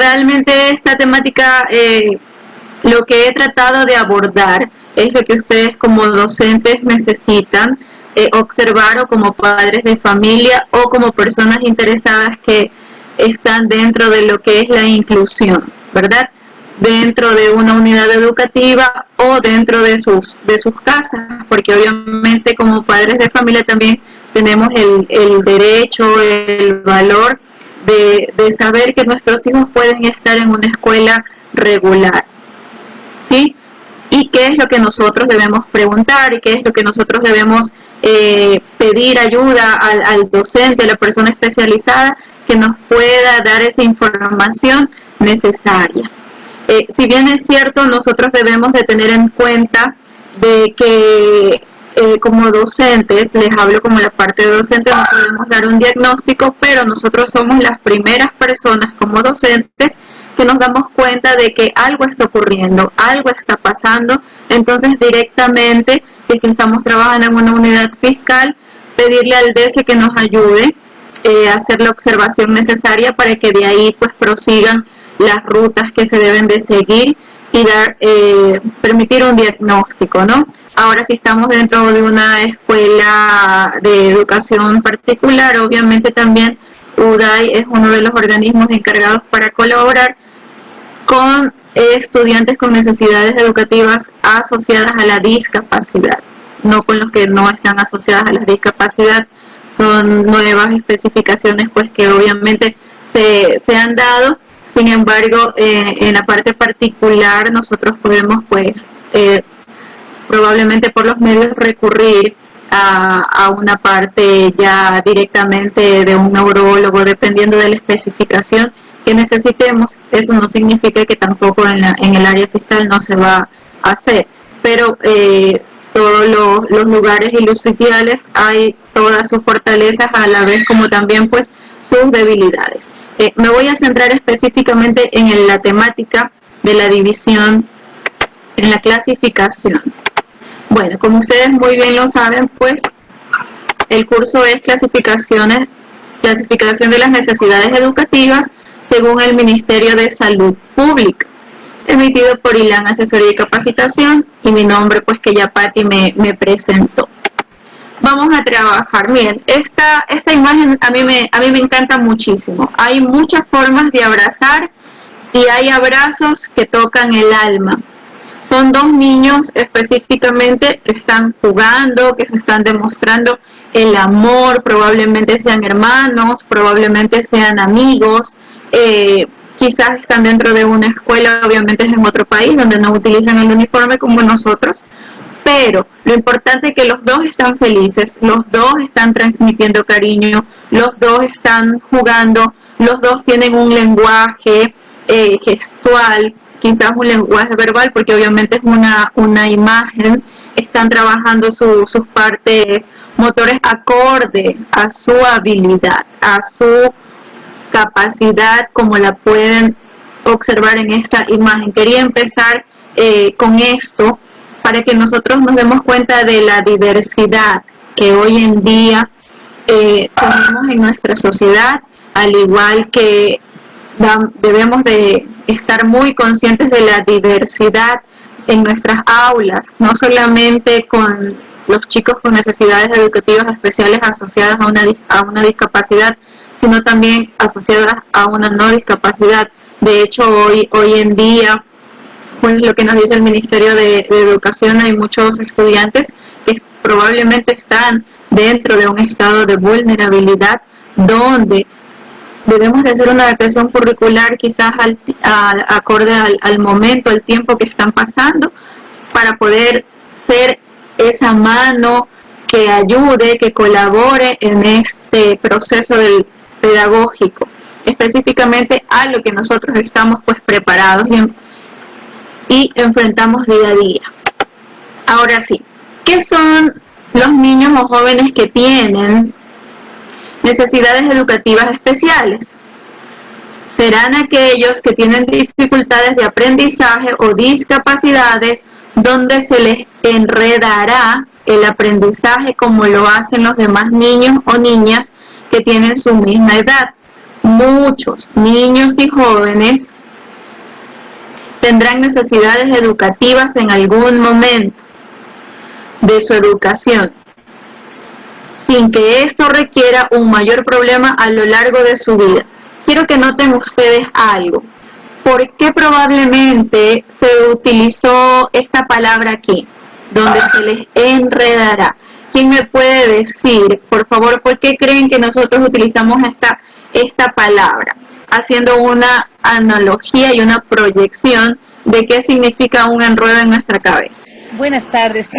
realmente esta temática, lo que he tratado de abordar es lo que ustedes como docentes necesitan observar, o como padres de familia o como personas interesadas que están dentro de lo que es la inclusión, ¿verdad? Dentro de una unidad educativa o dentro de sus casas, porque obviamente como padres de familia también tenemos el derecho, el valor de saber que nuestros hijos pueden estar en una escuela regular, ¿sí? Y qué es lo que nosotros debemos preguntar y qué es lo que nosotros debemos pedir ayuda al docente, a la persona especializada que nos pueda dar esa información necesaria. Si bien es cierto, nosotros debemos de tener en cuenta de que como docentes, les hablo como la parte de docente, no podemos dar un diagnóstico, pero nosotros somos las primeras personas como docentes que nos damos cuenta de que algo está ocurriendo, algo está pasando. Entonces directamente, si es que estamos trabajando en una unidad fiscal, pedirle al DECE que nos ayude a hacer la observación necesaria para que de ahí pues prosigan las rutas que se deben de seguir y dar, permitir un diagnóstico, ¿no? Ahora, si estamos dentro de una escuela de educación particular, obviamente también UDAI es uno de los organismos encargados para colaborar con estudiantes con necesidades educativas asociadas a la discapacidad, no con los que no están asociadas a la discapacidad. Son nuevas especificaciones pues que obviamente se han dado. Sin embargo, en la parte particular nosotros podemos pues probablemente por los medios recurrir a una parte ya directamente de un neurólogo, dependiendo de la especificación que necesitemos. Eso no significa que tampoco en el área fiscal no se va a hacer, pero todos los lugares y los sitiales hay todas sus fortalezas, a la vez como también pues sus debilidades. Me voy a centrar específicamente en la temática de la división, en la clasificación. Bueno, como ustedes muy bien lo saben, pues el curso es clasificación de las necesidades educativas según el Ministerio de Salud Pública, emitido por ILAN Asesoría y Capacitación, y mi nombre pues que ya Patti me presentó. Vamos a trabajar. Miren, esta imagen a mí me encanta muchísimo. Hay muchas formas de abrazar y hay abrazos que tocan el alma. Son dos niños específicamente que están jugando, que se están demostrando el amor, probablemente sean hermanos, probablemente sean amigos, quizás están dentro de una escuela, obviamente es en otro país donde no utilizan el uniforme como nosotros, pero lo importante es que los dos están felices, los dos están transmitiendo cariño, los dos están jugando, los dos tienen un lenguaje gestual, quizás un lenguaje verbal, porque obviamente es una imagen, están trabajando sus partes motores acorde a su habilidad, a su capacidad, como la pueden observar en esta imagen. Quería empezar con esto para que nosotros nos demos cuenta de la diversidad que hoy en día tenemos en nuestra sociedad, al igual que debemos de estar muy conscientes de la diversidad en nuestras aulas, no solamente con los chicos con necesidades educativas especiales asociadas a una discapacidad, sino también asociadas a una no discapacidad. De hecho, hoy en día, pues lo que nos dice el Ministerio de Educación, hay muchos estudiantes que probablemente están dentro de un estado de vulnerabilidad, donde debemos de hacer una adaptación curricular quizás acorde al momento, al tiempo que están pasando, para poder ser esa mano que ayude, que colabore en este proceso del pedagógico, específicamente a lo que nosotros estamos pues preparados y enfrentamos día a día. Ahora sí, ¿qué son los niños o jóvenes que tienen necesidades educativas especiales? Serán aquellos que tienen dificultades de aprendizaje o discapacidades donde se les enredará el aprendizaje como lo hacen los demás niños o niñas que tienen su misma edad. Muchos niños y jóvenes tendrán necesidades educativas en algún momento de su educación, sin que esto requiera un mayor problema a lo largo de su vida. Quiero que noten ustedes algo. ¿Por qué probablemente se utilizó esta palabra aquí, donde se les enredará? ¿Quién me puede decir, por favor, por qué creen que nosotros utilizamos esta palabra? Haciendo una analogía y una proyección de qué significa un enredo en nuestra cabeza. Buenas tardes, sí.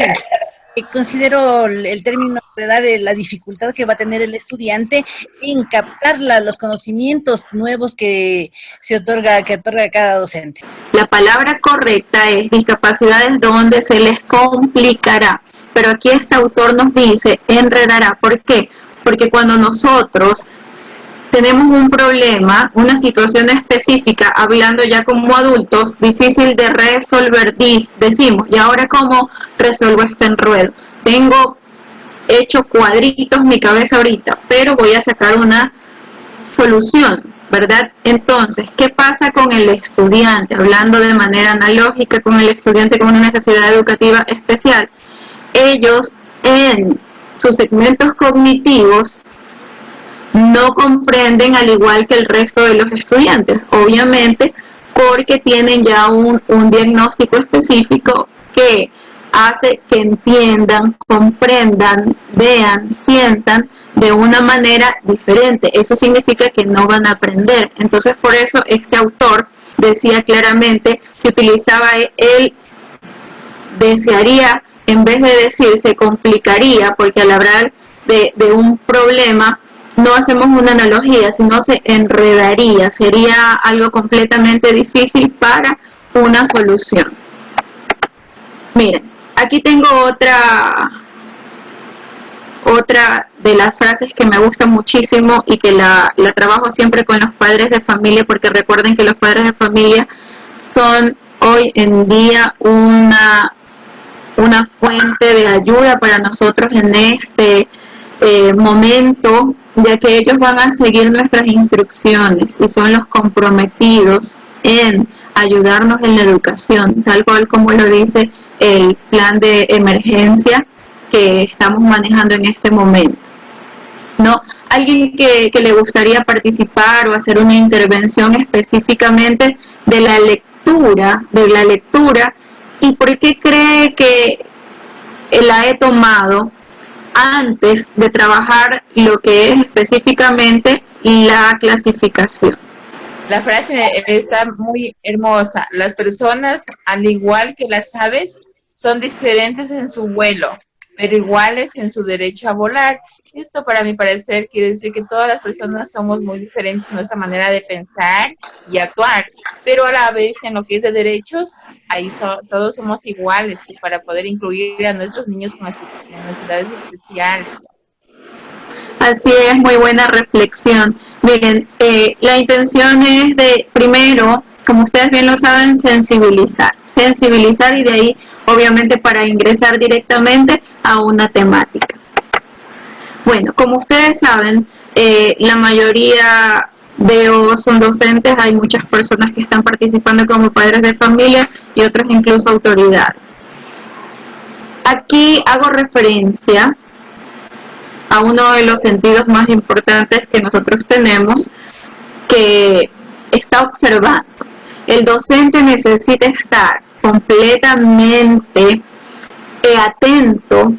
Considero el término enredar la dificultad que va a tener el estudiante en captar los conocimientos nuevos que otorga cada docente. La palabra correcta es discapacidades donde se les complicará, pero aquí este autor nos dice enredará. ¿Por qué? Porque cuando nosotros tenemos un problema, una situación específica, hablando ya como adultos, difícil de resolver, decimos, ¿y ahora cómo resuelvo este enredo? Tengo hecho cuadritos mi cabeza ahorita, pero voy a sacar una solución, ¿verdad? Entonces, ¿qué pasa con el estudiante? Hablando de manera analógica con el estudiante con una necesidad educativa especial. Ellos en sus segmentos cognitivos no comprenden al igual que el resto de los estudiantes, obviamente porque tienen ya un diagnóstico específico que hace que entiendan, comprendan, vean, sientan de una manera diferente. Eso significa que no van a aprender. Entonces, por eso este autor decía claramente que utilizaba él desearía, en vez de decir se complicaría, porque al hablar de un problema no hacemos una analogía, sino se enredaría, sería algo completamente difícil para una solución. Miren, aquí tengo otra de las frases que me gusta muchísimo y que la trabajo siempre con los padres de familia, porque recuerden que los padres de familia son hoy en día una fuente de ayuda para nosotros en este momento, ya que ellos van a seguir nuestras instrucciones y son los comprometidos en ayudarnos en la educación, tal cual como lo dice el plan de emergencia que estamos manejando en este momento. ¿No? Alguien que le gustaría participar o hacer una intervención específicamente de la lectura, y por qué cree que la he tomado antes de trabajar lo que es específicamente la clasificación. La frase está muy hermosa. Las personas, al igual que las aves, son diferentes en su vuelo, pero iguales en su derecho a volar. Esto, para mi parecer, quiere decir que todas las personas somos muy diferentes en nuestra manera de pensar y actuar, pero a la vez en lo que es de derechos, ahí todos somos iguales para poder incluir a nuestros niños con necesidades especiales. Así es, muy buena reflexión. Miren, la intención es de, primero, como ustedes bien lo saben, sensibilizar y de ahí, obviamente, para ingresar directamente a una temática. Bueno, como ustedes saben, la mayoría son docentes, hay muchas personas que están participando como padres de familia y otras incluso autoridades. Aquí hago referencia a uno de los sentidos más importantes que nosotros tenemos, que está observando. El docente necesita estar completamente atento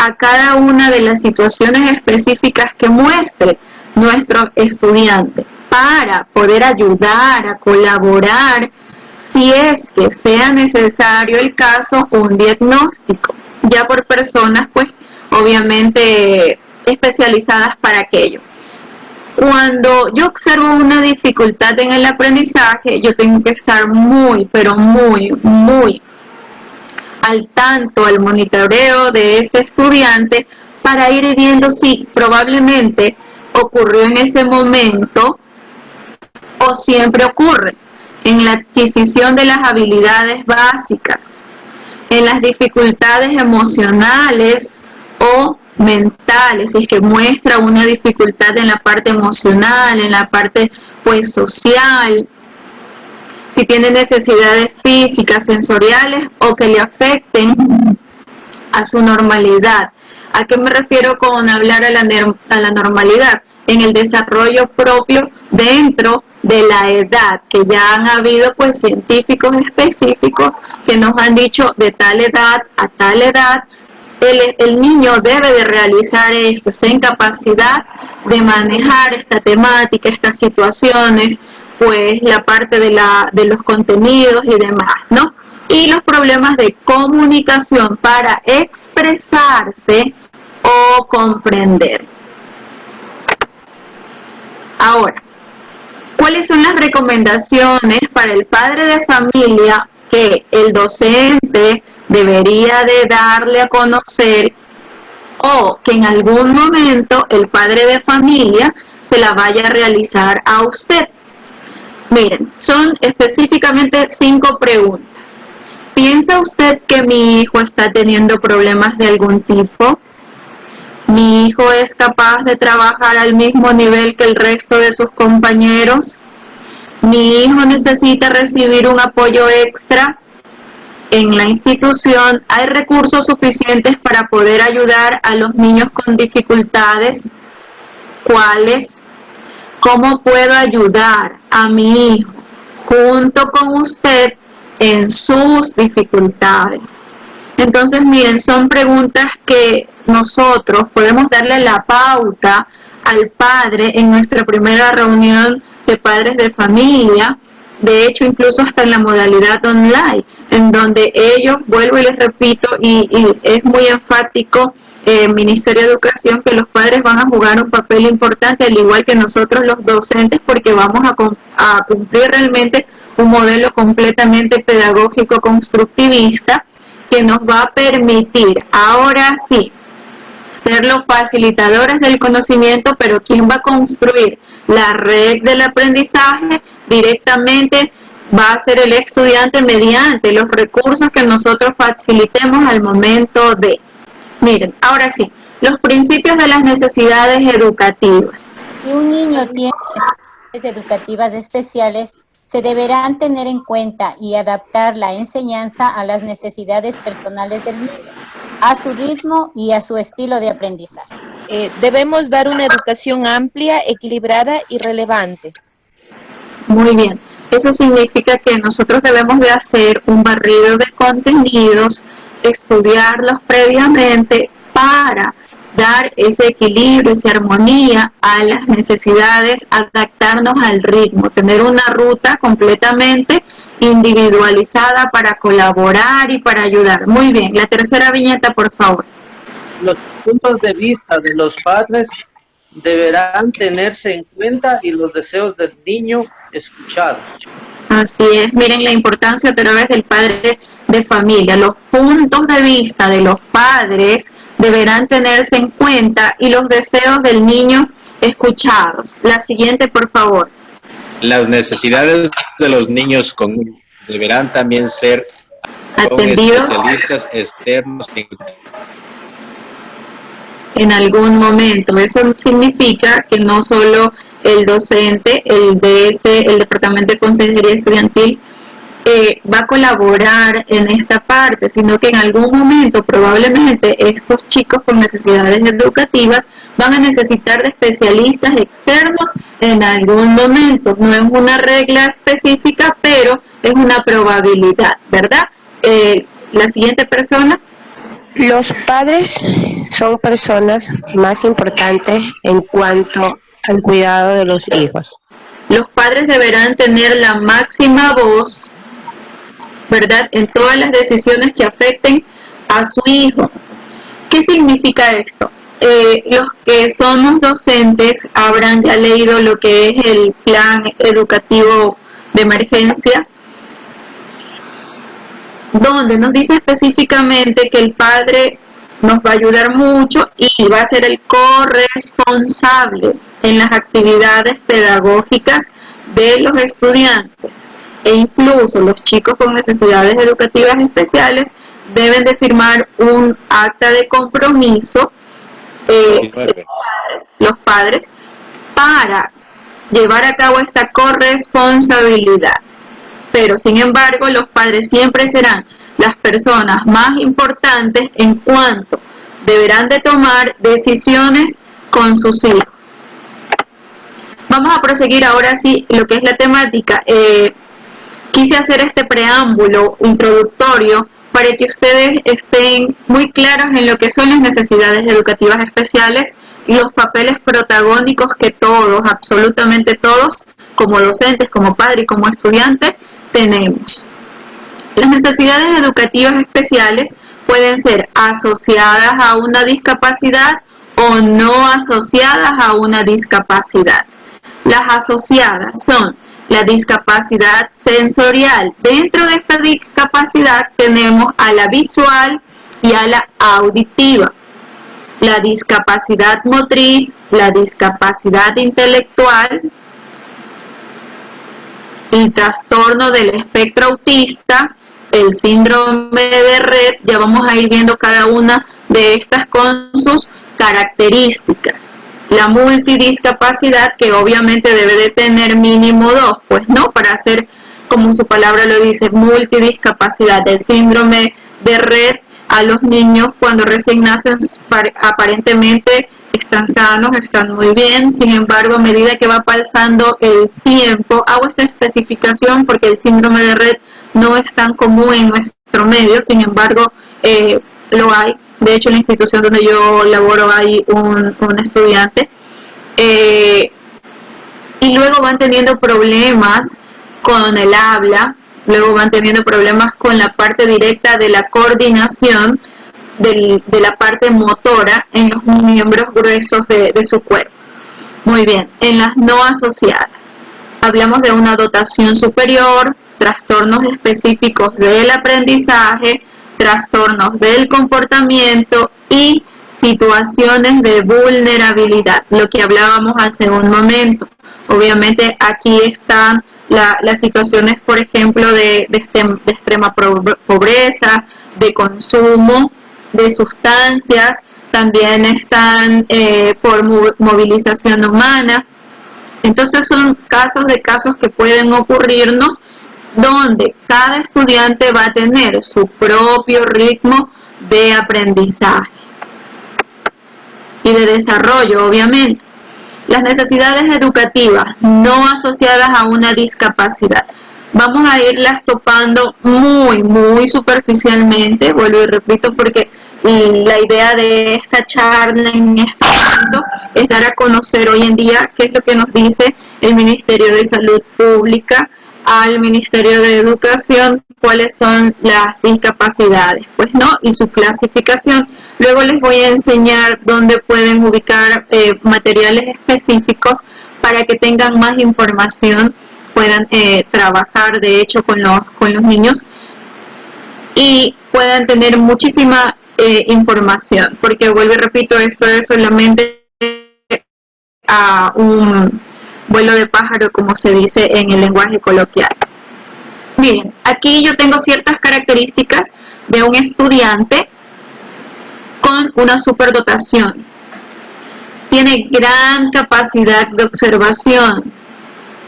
a cada una de las situaciones específicas que muestre nuestro estudiante para poder ayudar a colaborar, si es que sea necesario el caso, un diagnóstico, ya por personas pues obviamente especializadas para aquello. Cuando yo observo una dificultad en el aprendizaje, yo tengo que estar muy, pero muy al tanto, al monitoreo de ese estudiante para ir viendo si probablemente ocurrió en ese momento o siempre ocurre en la adquisición de las habilidades básicas, en las dificultades emocionales o mentales, si es que muestra una dificultad en la parte emocional, en la parte pues social, si si tiene necesidades físicas, sensoriales o que le afecten a su normalidad. ¿A qué me refiero con hablar a la normalidad? En el desarrollo propio dentro de la edad, que ya han habido pues científicos específicos que nos han dicho de tal edad a tal edad el niño debe de realizar esto, está en capacidad de manejar esta temática, estas situaciones, pues la parte de los contenidos y demás, ¿no? Y los problemas de comunicación para expresarse o comprender. Ahora, ¿cuáles son las recomendaciones para el padre de familia que el docente debería de darle a conocer o que en algún momento el padre de familia se la vaya a realizar a usted? Miren, son específicamente 5 preguntas. ¿Piensa usted que mi hijo está teniendo problemas de algún tipo? ¿Mi hijo es capaz de trabajar al mismo nivel que el resto de sus compañeros? ¿Mi hijo necesita recibir un apoyo extra? En la institución hay recursos suficientes para poder ayudar a los niños con dificultades. ¿Cuáles? ¿Cómo puedo ayudar a mi hijo junto con usted en sus dificultades? Entonces, miren, son preguntas que nosotros podemos darle la pauta al padre en nuestra primera reunión de padres de familia, de hecho incluso hasta en la modalidad online, en donde ellos, vuelvo y les repito, y es muy enfático el Ministerio de Educación, que los padres van a jugar un papel importante, al igual que nosotros los docentes, porque vamos a cumplir realmente un modelo completamente pedagógico constructivista que nos va a permitir, ahora sí, ser los facilitadores del conocimiento, pero ¿quién va a construir la red del aprendizaje? Directamente va a ser el estudiante mediante los recursos que nosotros facilitemos al momento de. Miren, ahora sí, los principios de las necesidades educativas. Si un niño tiene necesidades educativas especiales, se deberán tener en cuenta y adaptar la enseñanza a las necesidades personales del niño, a su ritmo y a su estilo de aprendizaje. Debemos dar una educación amplia, equilibrada y relevante. Muy bien, eso significa que nosotros debemos de hacer un barrido de contenidos, estudiarlos previamente para dar ese equilibrio, esa armonía a las necesidades, adaptarnos al ritmo, tener una ruta completamente individualizada para colaborar y para ayudar. Muy bien, la tercera viñeta, por favor. Los puntos de vista de los padres deberán tenerse en cuenta y los deseos del niño escuchados. Así es, miren la importancia otra vez del padre de familia. Los puntos de vista de los padres deberán tenerse en cuenta y los deseos del niño escuchados. La siguiente, por favor. Las necesidades de los niños deberán también ser atendidos con especialistas externos en algún momento. Eso significa que no solo el docente, el DS, el Departamento de Consejería Estudiantil, va a colaborar en esta parte, sino que en algún momento probablemente estos chicos con necesidades educativas van a necesitar de especialistas externos en algún momento. No es una regla específica, pero es una probabilidad, ¿verdad? La siguiente persona. Los padres son personas más importantes en cuanto al cuidado de los hijos. Los padres deberán tener la máxima voz, ¿verdad?, en todas las decisiones que afecten a su hijo. ¿Qué significa esto? Los que somos docentes habrán ya leído lo que es el plan educativo de emergencia, donde nos dice específicamente que el padre nos va a ayudar mucho y va a ser el corresponsable en las actividades pedagógicas de los estudiantes, e incluso los chicos con necesidades educativas especiales deben de firmar un acta de compromiso, los padres, para llevar a cabo esta corresponsabilidad. pero sin embargo los padres siempre serán las personas más importantes en cuanto deberán de tomar decisiones con sus hijos. Vamos a proseguir ahora sí lo que es la temática. Quise hacer este preámbulo introductorio para que ustedes estén muy claros en lo que son las necesidades educativas especiales y los papeles protagónicos que todos, absolutamente todos, como docentes, como padres y como estudiantes, tenemos. Las necesidades educativas especiales pueden ser asociadas a una discapacidad o no asociadas a una discapacidad. Las asociadas son la discapacidad sensorial. Dentro de esta discapacidad tenemos a la visual y a la auditiva. La discapacidad motriz, la discapacidad intelectual, el trastorno del espectro autista, el síndrome de Rett. Ya vamos a ir viendo cada una de estas con sus características. La multidiscapacidad, que obviamente debe de tener mínimo 2, pues no, para hacer, como su palabra lo dice, multidiscapacidad. El síndrome de Rett, a los niños cuando recién nacen aparentemente están sanos, están muy bien, sin embargo a medida que va pasando el tiempo, hago esta especificación porque el síndrome de Rett no es tan común en nuestro medio, sin embargo lo hay. De hecho, en la institución donde yo laboro hay un estudiante y luego van teniendo problemas con el habla, luego van teniendo problemas con la parte directa de la coordinación de la parte motora en los miembros gruesos de su cuerpo. Muy bien, en las no asociadas hablamos de una dotación superior, trastornos específicos del aprendizaje, trastornos del comportamiento y situaciones de vulnerabilidad, lo que hablábamos hace un momento. Obviamente aquí están las situaciones, por ejemplo, de extrema pobreza, de consumo de sustancias, también están por movilización humana. Entonces son casos que pueden ocurrirnos donde cada estudiante va a tener su propio ritmo de aprendizaje y de desarrollo, obviamente. Las necesidades educativas no asociadas a una discapacidad. Vamos a irlas topando muy superficialmente, vuelvo y repito, porque la idea de esta charla en este momento es dar a conocer hoy en día qué es lo que nos dice el Ministerio de Salud Pública al Ministerio de Educación, cuáles son las discapacidades, pues no, y su clasificación. Luego les voy a enseñar dónde pueden ubicar materiales específicos para que tengan más información, puedan trabajar de hecho con los niños y puedan tener muchísima información, porque vuelvo y repito, esto es solamente a un vuelo de pájaro, como se dice en el lenguaje coloquial. Miren, aquí yo tengo ciertas características de un estudiante con una superdotación. Tiene gran capacidad de observación,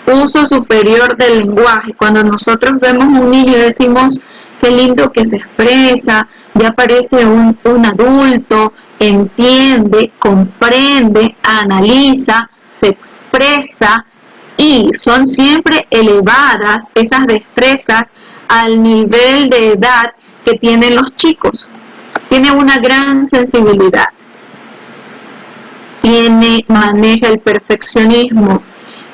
uso superior del lenguaje. Cuando nosotros vemos un niño y decimos, qué lindo que se expresa, ya parece un adulto, entiende, comprende, analiza, se expresa, y son siempre elevadas esas destrezas al nivel de edad que tienen los chicos. Tiene una gran sensibilidad, maneja el perfeccionismo.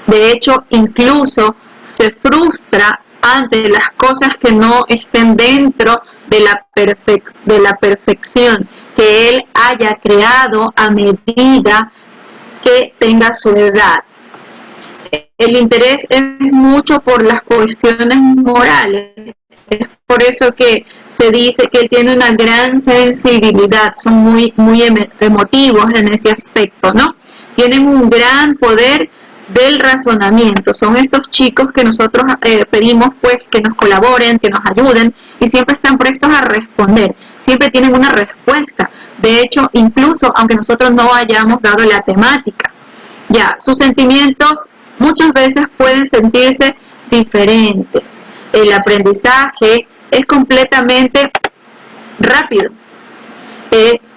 De hecho, incluso se frustra ante las cosas que no estén dentro de la perfección que él haya creado a medida que tenga su edad. El interés es mucho por las cuestiones morales. Es por eso que se dice que él tiene una gran sensibilidad, son muy emotivos en ese aspecto, ¿no? Tienen un gran poder del razonamiento. Son estos chicos que nosotros pedimos pues que nos colaboren, que nos ayuden, y siempre están prestos a responder, siempre tienen una respuesta. De hecho, incluso aunque nosotros no hayamos dado la temática, ya sus sentimientos muchas veces pueden sentirse diferentes. el aprendizaje es completamente rápido.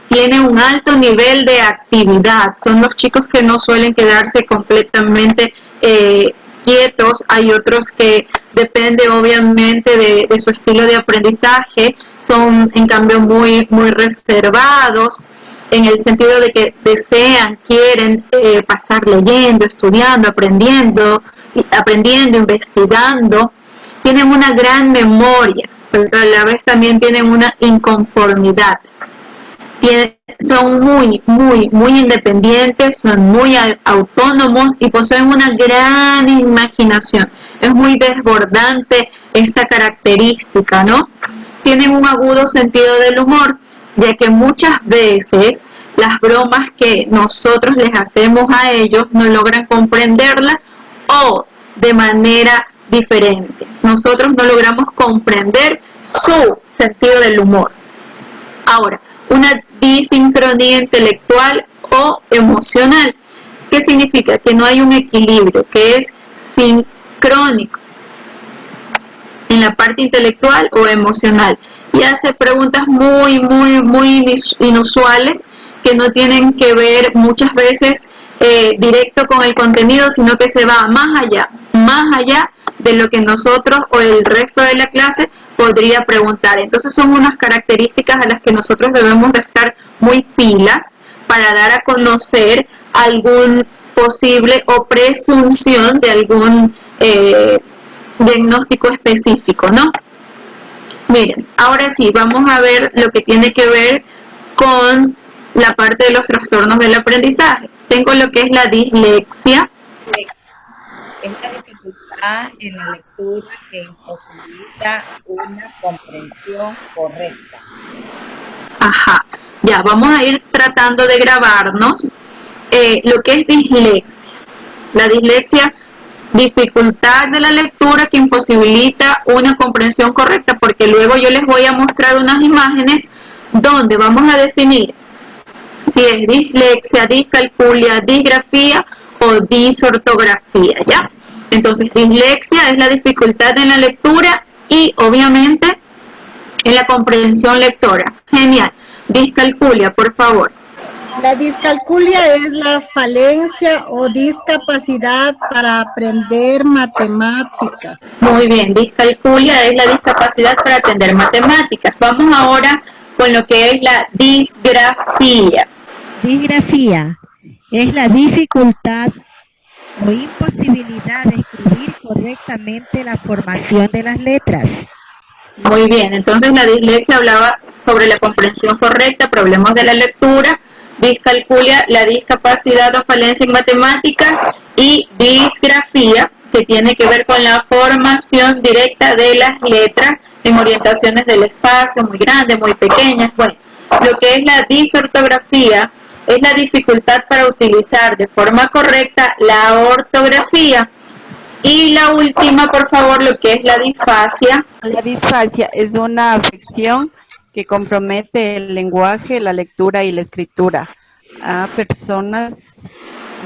Tiene un alto nivel de actividad. Son los chicos que no suelen quedarse completamente quietos. Hay otros que depende obviamente de su estilo de aprendizaje, son en cambio muy reservados, en el sentido de que desean, quieren pasar leyendo, estudiando, aprendiendo, investigando. Tienen una gran memoria, pero a la vez también tienen una inconformidad. Son muy independientes, son muy autónomos y poseen una gran imaginación. Es muy desbordante esta característica, ¿no? Tienen un agudo sentido del humor, ya que muchas veces las bromas que nosotros les hacemos a ellos no logran comprenderlas o de manera diferente. Nosotros no logramos comprender su sentido del humor. Ahora, una disincronía intelectual o emocional. ¿Qué significa? Que no hay un equilibrio, que es sincrónico en la parte intelectual o emocional. Y hace preguntas muy inusuales que no tienen que ver muchas veces directo con el contenido, sino que se va más allá de lo que nosotros o el resto de la clase podría preguntar. Entonces son unas características a las que nosotros debemos de estar muy pilas para dar a conocer algún posible o presunción de algún diagnóstico específico, ¿no? Miren, ahora sí, vamos a ver lo que tiene que ver con la parte de los trastornos del aprendizaje. Tengo lo que es la dislexia. Es la dificultad en la lectura que imposibilita una comprensión correcta. Ajá, ya, vamos a ir tratando de grabarnos lo que es dislexia. La dislexia, dificultad de la lectura que imposibilita una comprensión correcta, porque luego yo les voy a mostrar unas imágenes donde vamos a definir si es dislexia, discalculia, disgrafía o disortografía, ¿ya? Entonces, dislexia es la dificultad en la lectura y, obviamente, en la comprensión lectora. Genial. Discalculia, por favor. La discalculia es la falencia o discapacidad para aprender matemáticas. Muy bien, discalculia es la discapacidad para aprender matemáticas. Vamos ahora con lo que es la disgrafía. Disgrafía es la dificultad o imposibilidad de escribir correctamente la formación de las letras. Muy bien, entonces la dislexia hablaba sobre la comprensión correcta, problemas de la lectura, discalculia, la discapacidad o falencia en matemáticas, y disgrafía, que tiene que ver con la formación directa de las letras en orientaciones del espacio, muy grandes, muy pequeñas. Bueno, lo que es la disortografía es la dificultad para utilizar de forma correcta la ortografía. Y la última, por favor, lo que es la disfasia. La disfasia es una afección que compromete el lenguaje, la lectura y la escritura a personas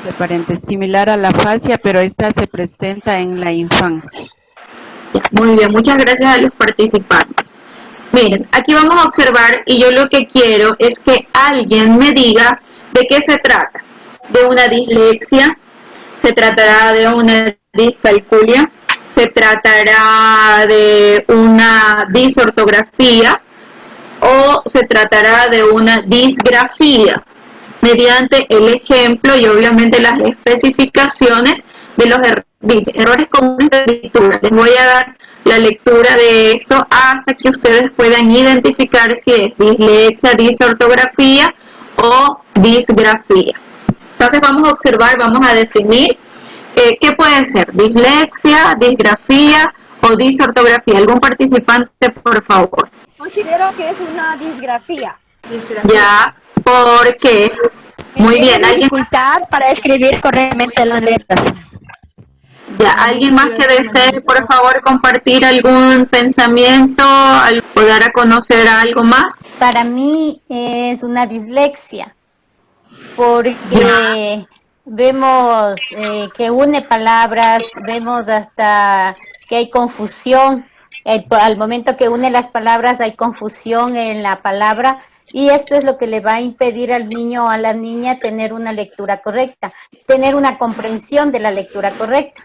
diferentes, similar a la afasia, pero esta se presenta en la infancia. Muy bien, muchas gracias a los participantes. Miren, aquí vamos a observar y yo lo que quiero es que alguien me diga de qué se trata. ¿De una dislexia? ¿Se tratará de una discalculia? ¿Se tratará de una disortografía? ¿O se tratará de una disgrafía? Mediante el ejemplo y obviamente las especificaciones de los errores comunes de escritura. Les voy a dar la lectura de esto hasta que ustedes puedan identificar si es dislexia, disortografía o disgrafía. Entonces vamos a observar, vamos a definir qué puede ser dislexia, disgrafía o disortografía. ¿Algún participante, por favor? Considero que es una disgrafía. Ya, ¿por qué? Muy bien. ¿Alguien? Dificultad para escribir correctamente las letras. Ya, ¿alguien más que desee, por favor, compartir algún pensamiento o dar a conocer algo más? Para mí es una dislexia, porque vemos que une palabras, vemos hasta que hay confusión Al momento que une las palabras hay confusión en la palabra y esto es lo que le va a impedir al niño o a la niña tener una lectura correcta, tener una comprensión de la lectura correcta.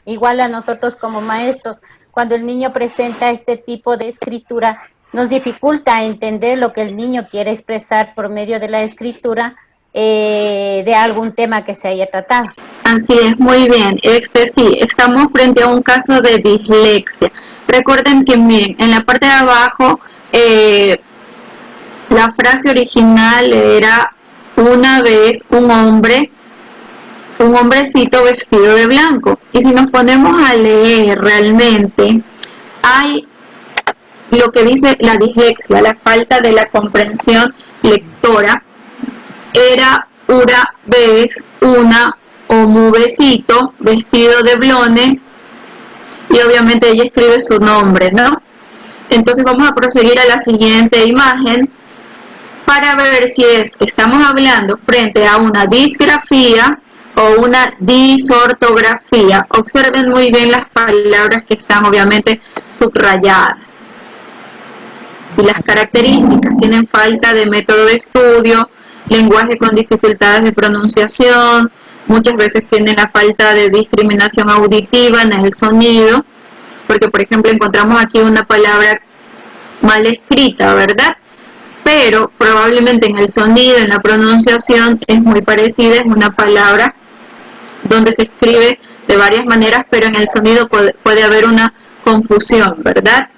Igual a nosotros como maestros, cuando el niño presenta este tipo de escritura, nos dificulta entender lo que el niño quiere expresar por medio de la escritura de algún tema que se haya tratado. Así es, muy bien. Sí, estamos frente a un caso de dislexia. Recuerden que, miren, en la parte de abajo, la frase original era: una vez un hombrecito vestido de blanco. Y si nos ponemos a leer realmente, hay lo que dice la dislexia, la falta de la comprensión lectora. Era una vez un homuvecito vestido de blone, y obviamente ella escribe su nombre, ¿no? Entonces vamos a proseguir a la siguiente imagen para ver si estamos hablando frente a una disgrafía o una disortografía. Observen muy bien las palabras que están obviamente subrayadas. Y las características: tienen falta de método de estudio, lenguaje con dificultades de pronunciación, muchas veces tienen la falta de discriminación auditiva en el sonido, porque por ejemplo encontramos aquí una palabra mal escrita, ¿verdad? Pero probablemente en el sonido, en la pronunciación es muy parecida, es una palabra donde se escribe de varias maneras, pero en el sonido puede haber una confusión, ¿verdad?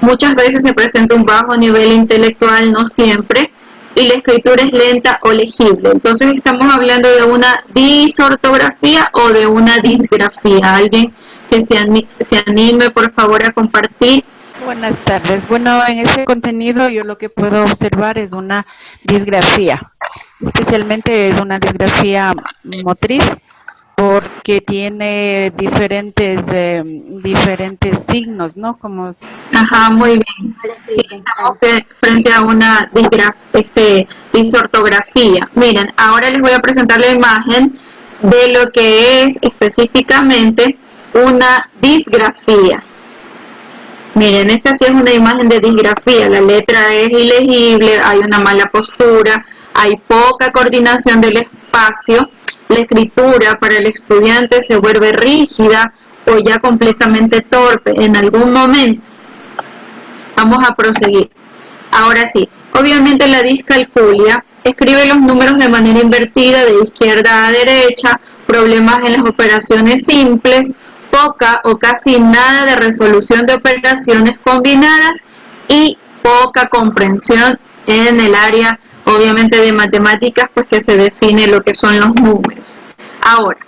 Muchas veces se presenta un bajo nivel intelectual, no siempre, y la escritura es lenta o legible. Entonces estamos hablando de una disortografía o de una disgrafía. Alguien que se anime por favor a compartir. Buenas tardes. Bueno, en ese contenido yo lo que puedo observar es una disgrafía. Especialmente es una disgrafía motriz porque tiene diferentes signos, ¿no? Como... Ajá, muy bien. Estamos frente a una disortografía. Miren, ahora les voy a presentar la imagen de lo que es específicamente una disgrafía. Miren, esta sí es una imagen de disgrafía. La letra es ilegible, hay una mala postura, hay poca coordinación del espacio. La escritura para el estudiante se vuelve rígida o ya completamente torpe en algún momento. Vamos a proseguir. Ahora sí, obviamente la discalculia escribe los números de manera invertida de izquierda a derecha, problemas en las operaciones simples, poca o casi nada de resolución de operaciones combinadas y poca comprensión en el área obviamente de matemáticas, pues que se define lo que son los números. Ahora,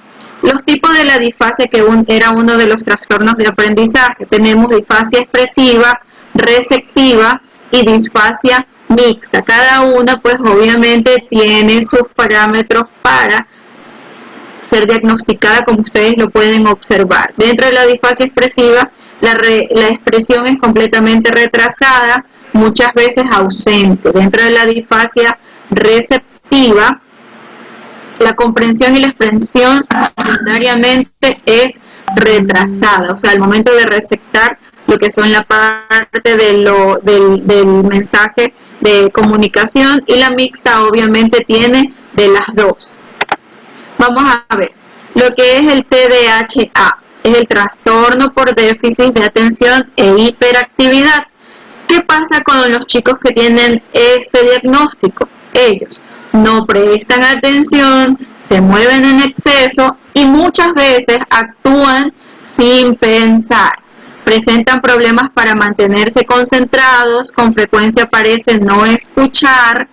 los tipos de la disfasia, que era uno de los trastornos de aprendizaje. Tenemos disfasia expresiva, receptiva y disfasia mixta. Cada una pues obviamente tiene sus parámetros para ser diagnosticada, como ustedes lo pueden observar. Dentro de la disfasia expresiva, la expresión es completamente retrasada, muchas veces ausente. Dentro de la disfasia receptiva, la comprensión y la expresión secundariamente es retrasada, o sea, al momento de receptar lo que son la parte del mensaje de comunicación, y la mixta obviamente tiene de las dos. Vamos a ver, lo que es el TDAH, es el trastorno por déficit de atención e hiperactividad. ¿Qué pasa con los chicos que tienen este diagnóstico? Ellos no prestan atención, se mueven en exceso y muchas veces actúan sin pensar. Presentan problemas para mantenerse concentrados, con frecuencia parece no escuchar,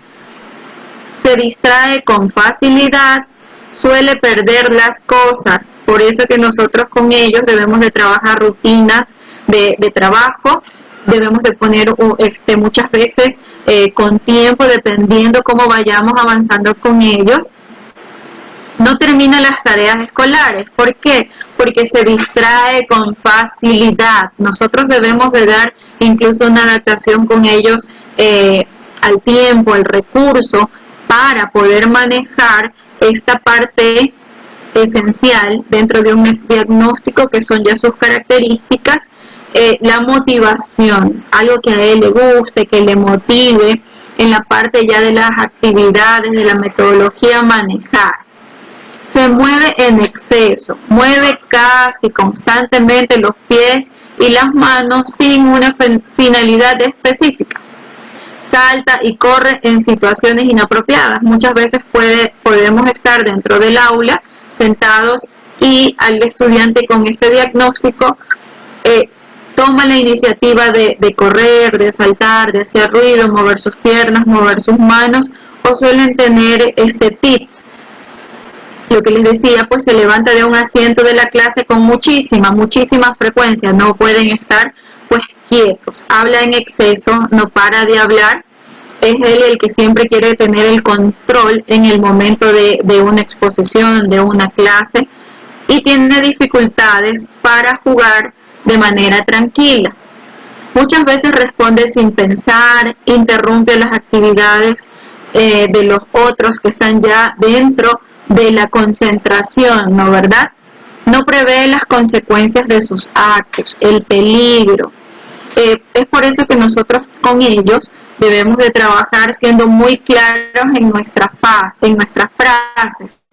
se distrae con facilidad, suele perder las cosas. Por eso que nosotros con ellos debemos de trabajar rutinas de trabajo, debemos de poner muchas veces con tiempo, dependiendo cómo vayamos avanzando con ellos. No termina las tareas escolares. ¿Por qué? Porque se distrae con facilidad. Nosotros debemos de dar incluso una adaptación con ellos al tiempo, al recurso, para poder manejar esta parte esencial dentro de un diagnóstico, que son ya sus características, la motivación, algo que a él le guste, que le motive, en la parte ya de las actividades, de la metodología a manejar. Se mueve en exceso, mueve casi constantemente los pies y las manos sin una finalidad específica. Salta y corre en situaciones inapropiadas. Muchas veces podemos estar dentro del aula sentados y al estudiante con este diagnóstico toma la iniciativa de correr, de saltar, de hacer ruido, mover sus piernas, mover sus manos, o suelen tener tips. Lo que les decía, pues se levanta de un asiento de la clase con muchísima frecuencia, no pueden estar pues quietos, habla en exceso, no para de hablar, es él el que siempre quiere tener el control en el momento de una exposición, de una clase, y tiene dificultades para jugar de manera tranquila. Muchas veces responde sin pensar, interrumpe las actividades de los otros que están ya dentro de la concentración, ¿no verdad? No prevé las consecuencias de sus actos, el peligro. Es por eso que nosotros con ellos debemos de trabajar siendo muy claros en nuestras frases.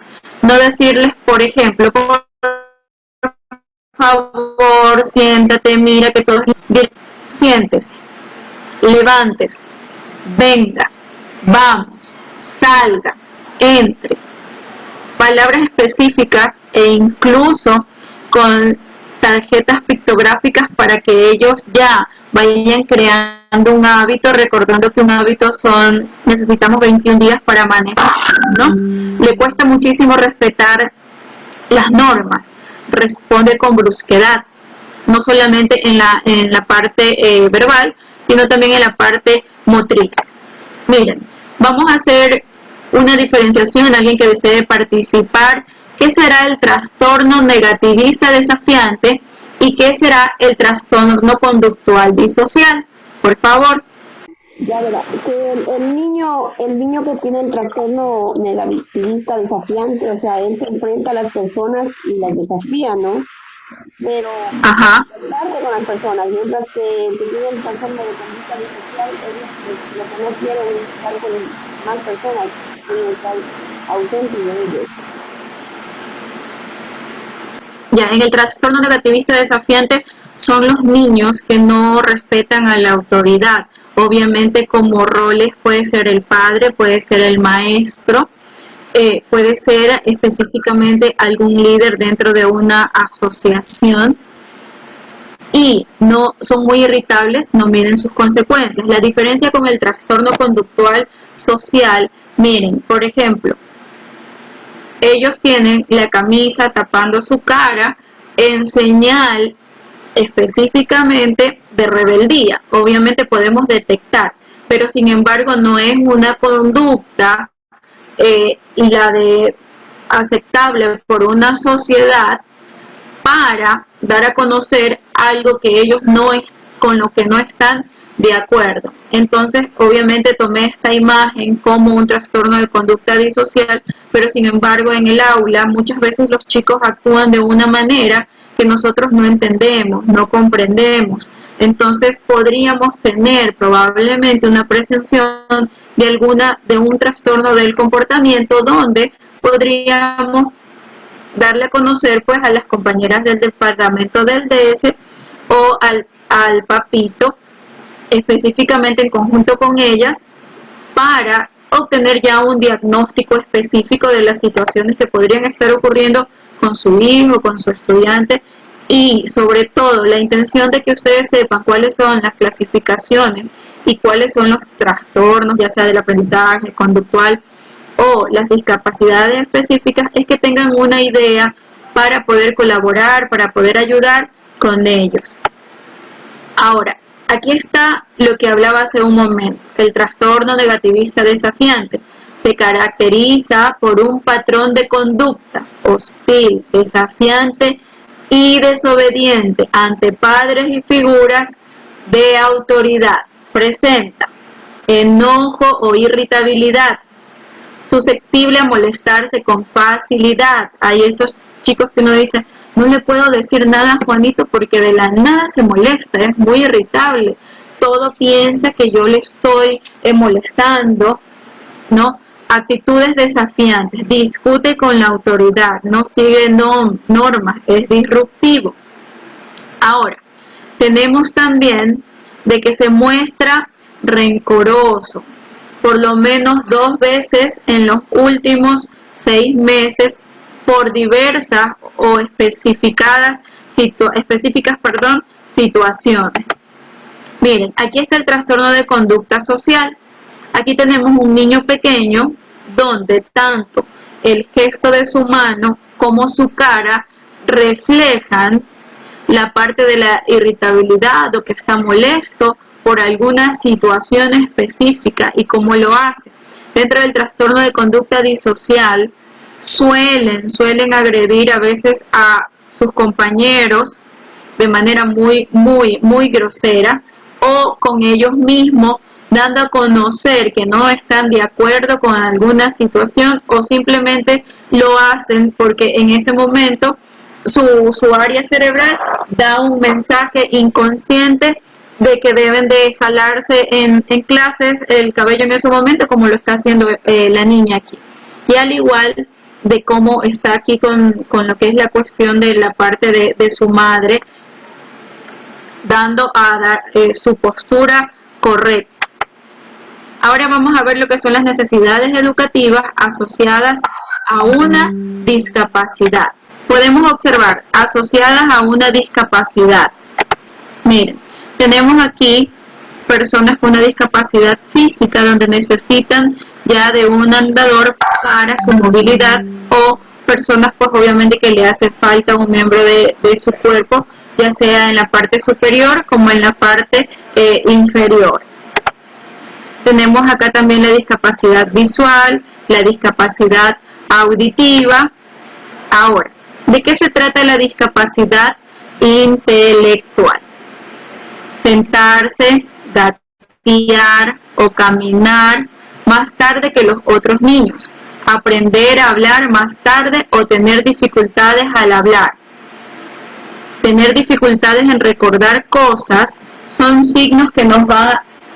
No decirles, por ejemplo, por favor, siéntate, mira que todo es bien. Siéntese, levántese, venga, vamos, salga, entre. Palabras específicas e incluso con tarjetas pictográficas para que ellos ya vayan creando un hábito, recordando que un hábito necesitamos 21 días para manejar, ¿no? Le cuesta muchísimo respetar las normas, responde con brusquedad, no solamente en la parte verbal, sino también en la parte motriz. Miren, vamos a hacer una diferenciación en alguien que desee participar. ¿Qué será el trastorno negativista desafiante y qué será el trastorno conductual disocial? Por favor. Ya verá, que el niño que tiene el trastorno negativista desafiante, o sea, él se enfrenta a las personas y las desafía, ¿no? Pero comparte con las personas, mientras que el que tiene el trastorno de conducta disocial, ellos lo que no quieren es estar con más personas, quieren estar ausentes de ellos. Ya, en el trastorno negativista desafiante son los niños que no respetan a la autoridad. Obviamente como roles puede ser el padre, puede ser el maestro, puede ser específicamente algún líder dentro de una asociación y no son muy irritables, no miden sus consecuencias. La diferencia con el trastorno conductual social, miren, por ejemplo, ellos tienen la camisa tapando su cara en señal específicamente de rebeldía. Obviamente podemos detectar, pero sin embargo no es una conducta la de aceptable por una sociedad para dar a conocer algo que ellos con lo que no están de acuerdo. Entonces, obviamente tomé esta imagen como un trastorno de conducta disocial, pero sin embargo en el aula muchas veces los chicos actúan de una manera que nosotros no entendemos, no comprendemos. Entonces podríamos tener probablemente una presunción de un trastorno del comportamiento donde podríamos darle a conocer pues a las compañeras del departamento del DS o al papito específicamente en conjunto con ellas para obtener ya un diagnóstico específico de las situaciones que podrían estar ocurriendo con su hijo, con su estudiante, y sobre todo la intención de que ustedes sepan cuáles son las clasificaciones y cuáles son los trastornos, ya sea del aprendizaje conductual o las discapacidades específicas, es que tengan una idea para poder colaborar, para poder ayudar con ellos. Ahora, aquí está lo que hablaba hace un momento, el trastorno negativista desafiante. Se caracteriza por un patrón de conducta hostil, desafiante y desobediente ante padres y figuras de autoridad. Presenta enojo o irritabilidad, susceptible a molestarse con facilidad. Hay esos chicos que uno dice, no le puedo decir nada a Juanito porque de la nada se molesta, es muy irritable, todo piensa que yo le estoy molestando, ¿no? Actitudes desafiantes, discute con la autoridad, no sigue normas, es disruptivo. Ahora, tenemos también de que se muestra rencoroso, por lo menos 2 veces en los últimos 6 meses por diversas o específicas situaciones. Miren, aquí está el trastorno de conducta social. Aquí tenemos un niño pequeño donde tanto el gesto de su mano como su cara reflejan la parte de la irritabilidad o que está molesto por alguna situación específica y cómo lo hace. Dentro del trastorno de conducta disocial suelen agredir a veces a sus compañeros de manera muy grosera o con ellos mismos, dando a conocer que no están de acuerdo con alguna situación o simplemente lo hacen porque en ese momento su área cerebral da un mensaje inconsciente de que deben de jalarse en clases el cabello en ese momento, como lo está haciendo la niña aquí. Y al igual de cómo está aquí con lo que es la cuestión de la parte de su madre, dando a dar su postura correcta. Ahora vamos a ver lo que son las necesidades educativas asociadas a una discapacidad. Podemos observar, asociadas a una discapacidad. Miren, tenemos aquí personas con una discapacidad física donde necesitan ya de un andador para su movilidad, o personas pues obviamente que le hace falta un miembro de su cuerpo, ya sea en la parte superior como en la parte inferior. Tenemos acá también la discapacidad visual, la discapacidad auditiva. Ahora, ¿de qué se trata la discapacidad intelectual? Sentarse, gatear o caminar más tarde que los otros niños, aprender a hablar más tarde o tener dificultades al hablar, tener dificultades en recordar cosas, son signos que nos van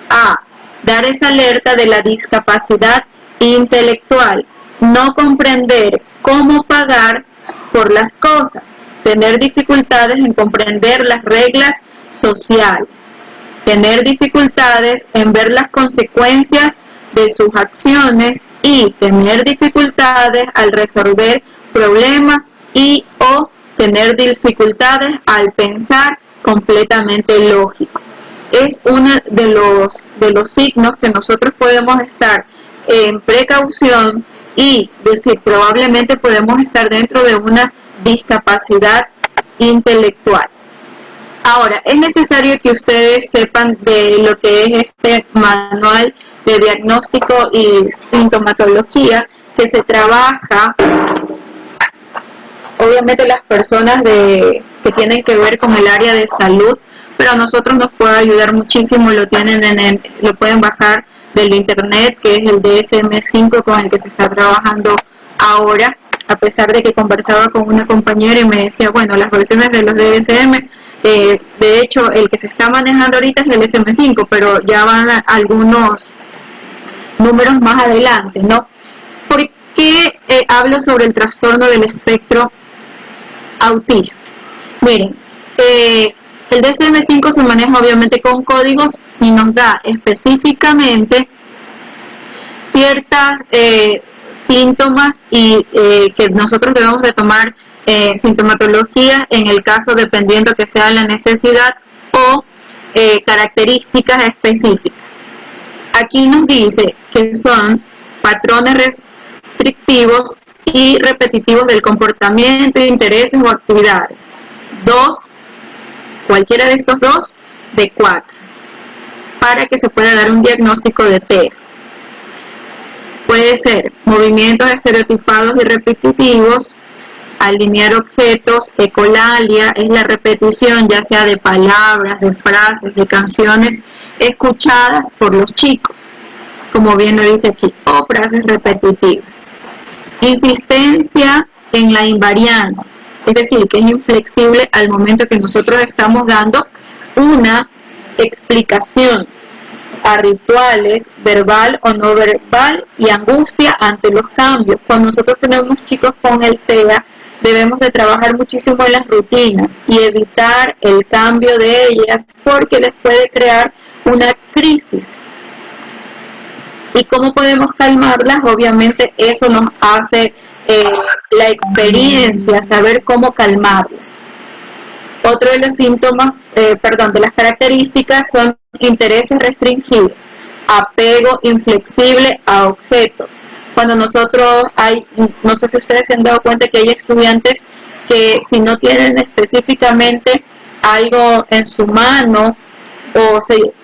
a dar esa alerta de la discapacidad intelectual. No comprender cómo pagar por las cosas, tener dificultades en comprender las reglas sociales, tener dificultades en ver las consecuencias de sus acciones y tener dificultades al resolver problemas y o tener dificultades al pensar completamente lógico. Es uno de los signos que nosotros podemos estar en precaución y decir probablemente podemos estar dentro de una discapacidad intelectual. Ahora, es necesario que ustedes sepan de lo que es este manual de diagnóstico y sintomatología que se trabaja, obviamente las personas que tienen que ver con el área de salud, pero a nosotros nos puede ayudar muchísimo, lo pueden bajar del internet, que es el DSM-5 con el que se está trabajando ahora, a pesar de que conversaba con una compañera y me decía, bueno, las versiones de los DSM, de hecho el que se está manejando ahorita es el DSM-5, pero ya van algunos números más adelante, ¿no? ¿Por qué hablo sobre el trastorno del espectro autista? Miren, el DSM-5 se maneja obviamente con códigos y nos da específicamente ciertas síntomas y que nosotros debemos de tomar sintomatología en el caso dependiendo que sea la necesidad o características específicas. Aquí nos dice que son patrones restrictivos y repetitivos del comportamiento, intereses o actividades. 2, cualquiera de estos 2, de 4, para que se pueda dar un diagnóstico de TEA. Puede ser movimientos estereotipados y repetitivos, alinear objetos, ecolalia, es la repetición ya sea de palabras, de frases, de canciones escuchadas por los chicos, como bien lo dice aquí, o frases repetitivas. Insistencia en la invariancia, es decir, que es inflexible al momento que nosotros estamos dando una explicación a rituales, verbal o no verbal, y angustia ante los cambios. Cuando nosotros tenemos chicos con el TEA, debemos de trabajar muchísimo en las rutinas y evitar el cambio de ellas porque les puede crear una crisis. ¿Y cómo podemos calmarlas? Obviamente eso nos hace la experiencia, saber cómo calmarlas. Otro de los síntomas, de las características son intereses restringidos, apego inflexible a objetos. Cuando nosotros no sé si ustedes se han dado cuenta que hay estudiantes que si no tienen específicamente algo en su mano,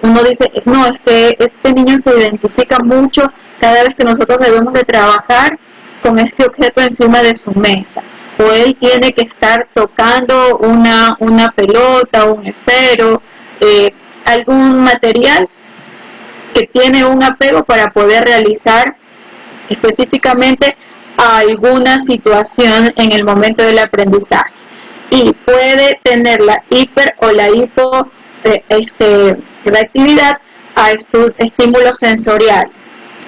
uno dice, no, es que este niño se identifica mucho cada vez que nosotros debemos de trabajar con este objeto encima de su mesa, o él tiene que estar tocando una pelota, un esfero, algún material que tiene un apego para poder realizar específicamente alguna situación en el momento del aprendizaje, y puede tener la hiper o la hipo reactividad a estos estímulos sensoriales.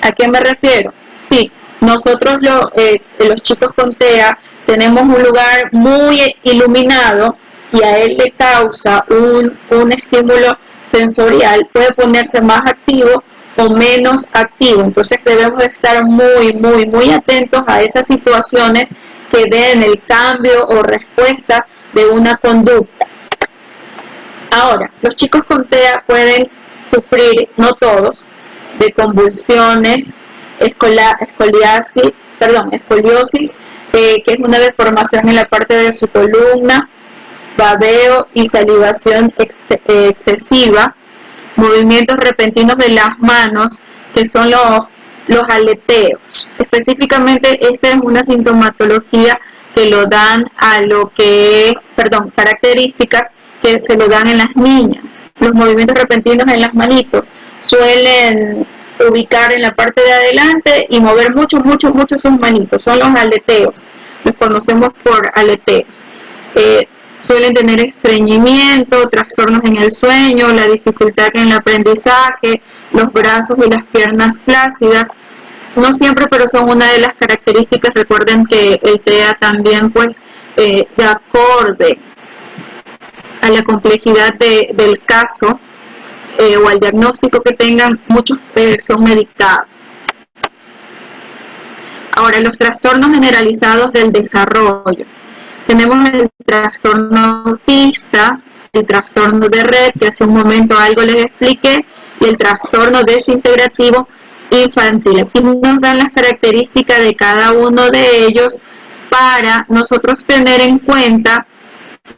¿A qué me refiero? Sí, nosotros los chicos con TEA tenemos un lugar muy iluminado y a él le causa un estímulo sensorial, puede ponerse más activo o menos activo. Entonces debemos estar muy atentos a esas situaciones que den el cambio o respuesta de una conducta. Ahora, los chicos con TEA pueden sufrir, no todos, de convulsiones, escoliosis, que es una deformación en la parte de su columna, babeo y salivación excesiva, movimientos repentinos de las manos, que son los aleteos. Específicamente, esta es una sintomatología que lo dan a lo que es, características que se lo dan en las niñas. Los movimientos repentinos en las manitos suelen ubicar en la parte de adelante y mover mucho sus manitos, son los aleteos, los conocemos por aleteos. Suelen tener estreñimiento, trastornos en el sueño, la dificultad en el aprendizaje, los brazos y las piernas flácidas. No siempre, pero son una de las características. Recuerden que el TEA también, de acorde a la complejidad del caso o al diagnóstico que tengan, muchos son medicados. Ahora, los trastornos generalizados del desarrollo. Tenemos el trastorno autista, el trastorno de red, que hace un momento algo les expliqué, y el trastorno desintegrativo infantil. Aquí nos dan las características de cada uno de ellos para nosotros tener en cuenta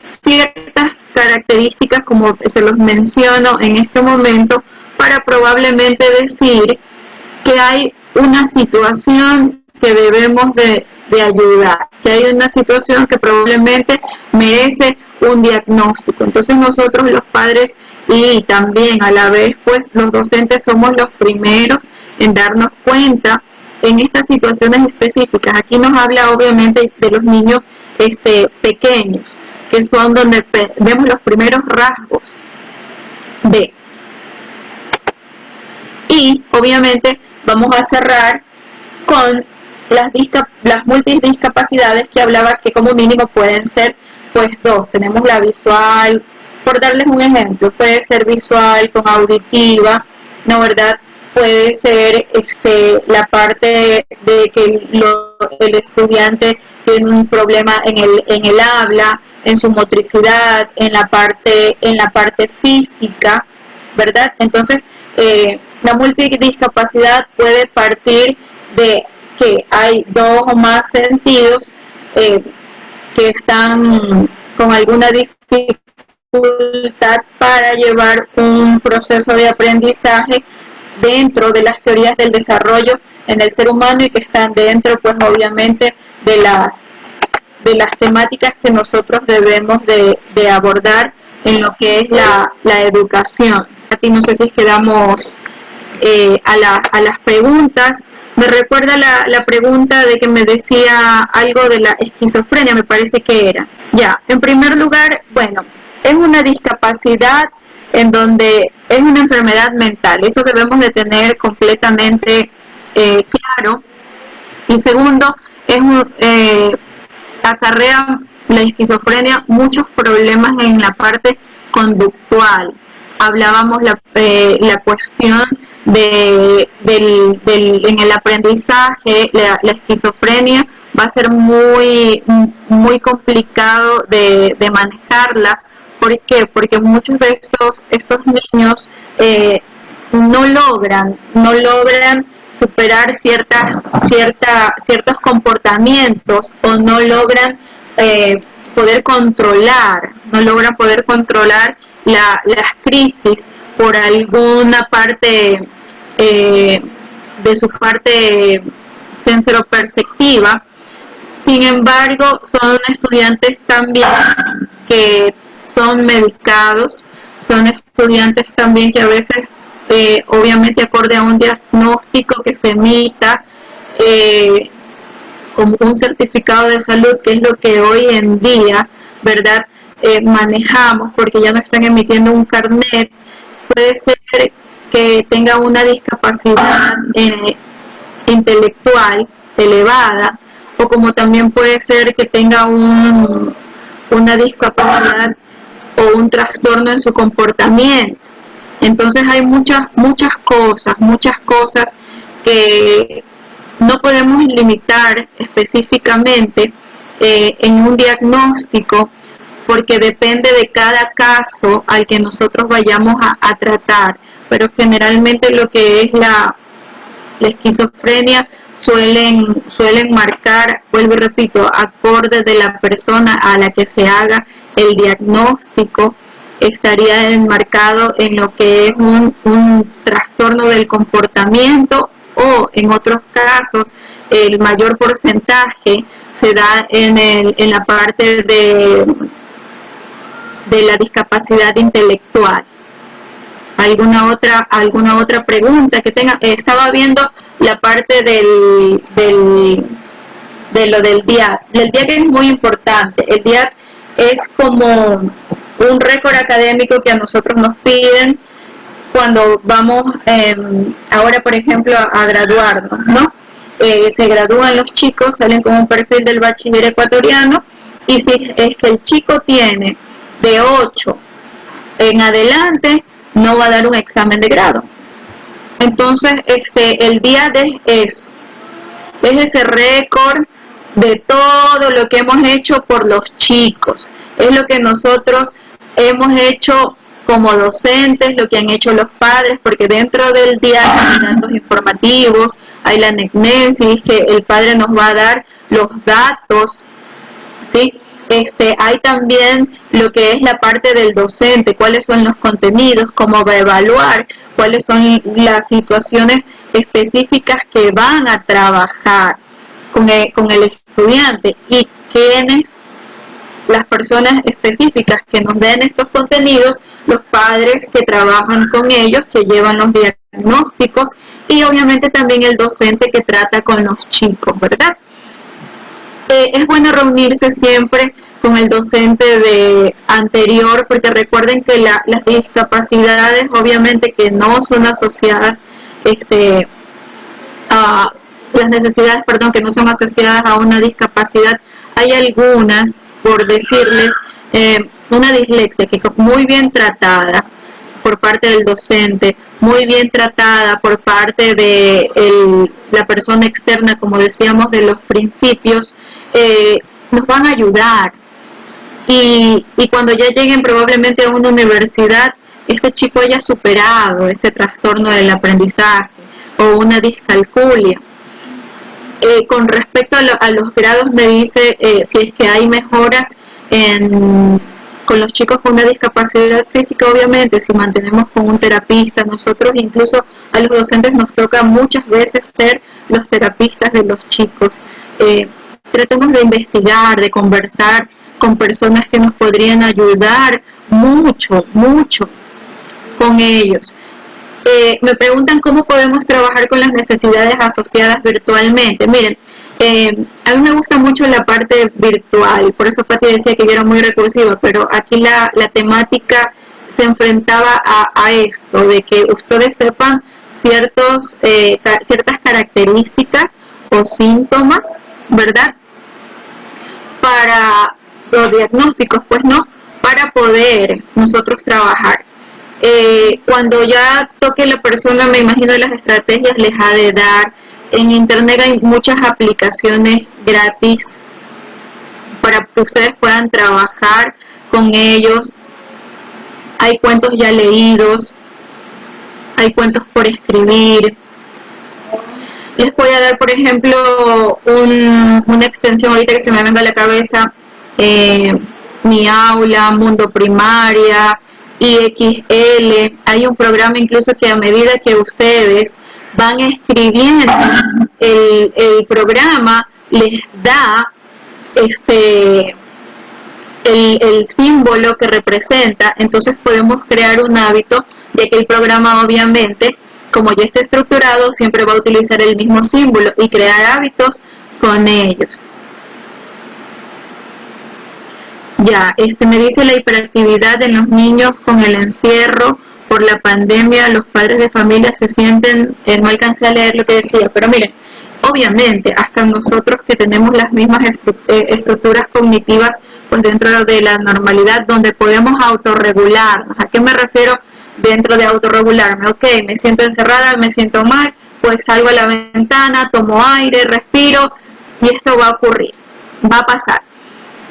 ciertas características, como se los menciono en este momento, para probablemente decir que hay una situación que debemos de ayudar, que hay una situación que probablemente merece un diagnóstico. Entonces nosotros los padres y también a la vez los docentes somos los primeros en darnos cuenta en estas situaciones específicas. Aquí nos habla obviamente de los niños pequeños, que son donde vemos los primeros rasgos de. Y obviamente vamos a cerrar con las multidiscapacidades que hablaba, que como mínimo pueden ser dos. Tenemos la visual, por darles un ejemplo, puede ser visual con auditiva, ¿no, verdad? Puede ser la parte de que el estudiante tiene un problema en el habla, en su motricidad, en la parte física, ¿verdad? Entonces, la multidiscapacidad puede partir de que hay dos o más sentidos que están con alguna dificultad para llevar un proceso de aprendizaje dentro de las teorías del desarrollo en el ser humano, y que están dentro, obviamente, de las temáticas que nosotros debemos de abordar en lo que es la educación. Aquí no sé si quedamos a las preguntas. Me recuerda la pregunta de que me decía algo de la esquizofrenia, me parece que era. Ya, en primer lugar, bueno, es una discapacidad en donde es una enfermedad mental, eso debemos de tener completamente claro. Y segundo, acarrea la esquizofrenia muchos problemas en la parte conductual. Hablábamos la cuestión en el aprendizaje, la esquizofrenia va a ser muy complicado de manejarla. ¿Por qué? Porque muchos de estos niños no logran superar ciertos comportamientos, o no logran poder controlar las crisis por alguna parte de su parte sensoroperceptiva. Sin embargo, son estudiantes también que son medicados, son estudiantes también que a veces, obviamente acorde a un diagnóstico que se emita, como un certificado de salud, que es lo que hoy en día, ¿verdad?, manejamos, porque ya no están emitiendo un carnet. Puede ser que tenga una discapacidad intelectual elevada, o como también puede ser que tenga una discapacidad o un trastorno en su comportamiento. Entonces hay muchas cosas que no podemos limitar específicamente en un diagnóstico, porque depende de cada caso al que nosotros vayamos a tratar. Pero generalmente lo que es la esquizofrenia suelen marcar, vuelvo y repito, acorde de la persona a la que se haga el diagnóstico, estaría enmarcado en lo que es un trastorno del comportamiento, o en otros casos el mayor porcentaje se da en la parte de la discapacidad intelectual. ¿Alguna otra pregunta que tenga? Estaba viendo la parte de lo del DIAT. El DIAT es muy importante. El DIAT es como un récord académico que a nosotros nos piden cuando vamos ahora, por ejemplo, a graduarnos, ¿no? Se gradúan los chicos, salen con un perfil del bachiller ecuatoriano, y si es que el chico tiene de 8 en adelante, no va a dar un examen de grado. Entonces, el DIAT es ese récord de todo lo que hemos hecho por los chicos. Es lo que nosotros hemos hecho como docentes, lo que han hecho los padres, porque dentro del DIAT hay datos informativos, hay la anamnesis, que el padre nos va a dar los datos, ¿sí? Hay también lo que es la parte del docente, cuáles son los contenidos, cómo va a evaluar, cuáles son las situaciones específicas que van a trabajar con el estudiante, y quiénes, las personas específicas que nos den estos contenidos, los padres que trabajan con ellos, que llevan los diagnósticos, y obviamente también el docente que trata con los chicos, ¿verdad? Es bueno reunirse siempre con el docente anterior, porque recuerden que las discapacidades, obviamente que no son asociadas, las necesidades, que no son asociadas a una discapacidad, hay algunas, por decirles, una dislexia que muy bien tratada por parte del docente, muy bien tratada por parte de la persona externa, como decíamos, de los principios, nos van a ayudar. Y cuando ya lleguen probablemente a una universidad, este chico haya superado este trastorno del aprendizaje o una discalculia. Con respecto a los grados, me dice si es que hay mejoras con los chicos con una discapacidad física. Obviamente, si mantenemos con un terapista, nosotros incluso a los docentes nos toca muchas veces ser los terapistas de los chicos. Tratemos de investigar, de conversar con personas que nos podrían ayudar mucho con ellos. me preguntan cómo podemos trabajar con las necesidades asociadas virtualmente. Miren, a mí me gusta mucho la parte virtual, por eso Pati decía que yo era muy recursiva, pero aquí la temática se enfrentaba a esto, de que ustedes sepan ciertas características o síntomas, ¿verdad? Para los diagnósticos, pues no, para poder nosotros trabajar. Cuando ya toque la persona, me imagino las estrategias les ha de dar. En internet hay muchas aplicaciones gratis para que ustedes puedan trabajar con ellos. Hay cuentos ya leídos, hay cuentos por escribir. Les voy a dar, por ejemplo, una extensión ahorita que se me venga a la cabeza, Mi Aula, Mundo Primaria, IXL. Hay un programa incluso que a medida que ustedes van escribiendo el programa, les da el símbolo que representa. Entonces podemos crear un hábito de que el programa, obviamente, como ya está estructurado, siempre va a utilizar el mismo símbolo y crear hábitos con ellos. Ya, me dice la hiperactividad en los niños con el encierro por la pandemia, los padres de familia se sienten, no alcancé a leer lo que decía, pero miren, obviamente hasta nosotros que tenemos las mismas estructuras cognitivas, pues dentro de la normalidad, donde podemos autorregularnos. ¿A qué me refiero dentro de autorregularme? Ok, me siento encerrada, me siento mal, pues salgo a la ventana, tomo aire, respiro, y esto va a ocurrir, va a pasar.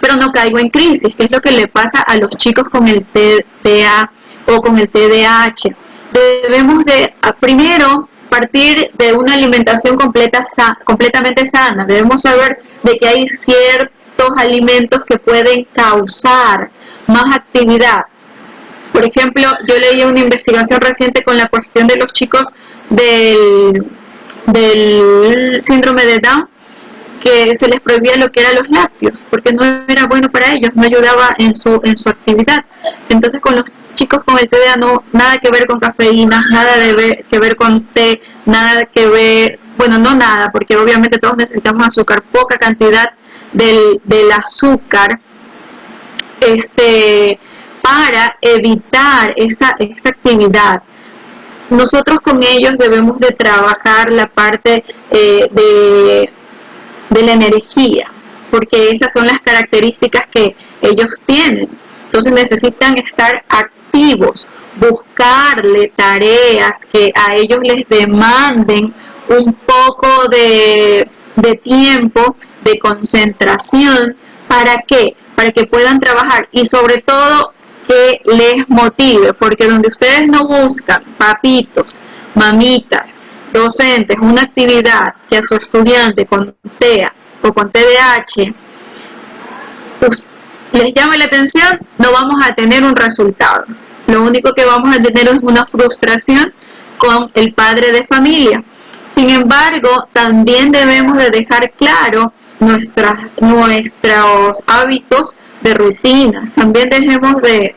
Pero no caigo en crisis, que es lo que le pasa a los chicos con el TDA o con el TDAH. Debemos de, primero, partir de una alimentación completamente sana. Debemos saber de que hay ciertos alimentos que pueden causar más actividad. Por ejemplo, yo leí una investigación reciente con la cuestión de los chicos del síndrome de Down, que se les prohibía lo que eran los lácteos, porque no era bueno para ellos, no ayudaba en su actividad. Entonces con los chicos con el TDA no, nada que ver con cafeína, nada que ver con té, nada que ver, bueno, no nada, porque obviamente todos necesitamos azúcar, poca cantidad del azúcar, para evitar esta actividad. Nosotros con ellos debemos de trabajar la parte de la energía, porque esas son las características que ellos tienen. Entonces necesitan estar activos, buscarle tareas que a ellos les demanden un poco de tiempo, de concentración. ¿Para qué? Para que puedan trabajar y sobre todo que les motive, porque donde ustedes no buscan, papitos, mamitas, docentes, una actividad que a su estudiante con TEA o con TDAH pues, les llame la atención, no vamos a tener un resultado. Lo único que vamos a tener es una frustración con el padre de familia. Sin embargo, también debemos de dejar claro nuestros hábitos de rutinas. También debemos de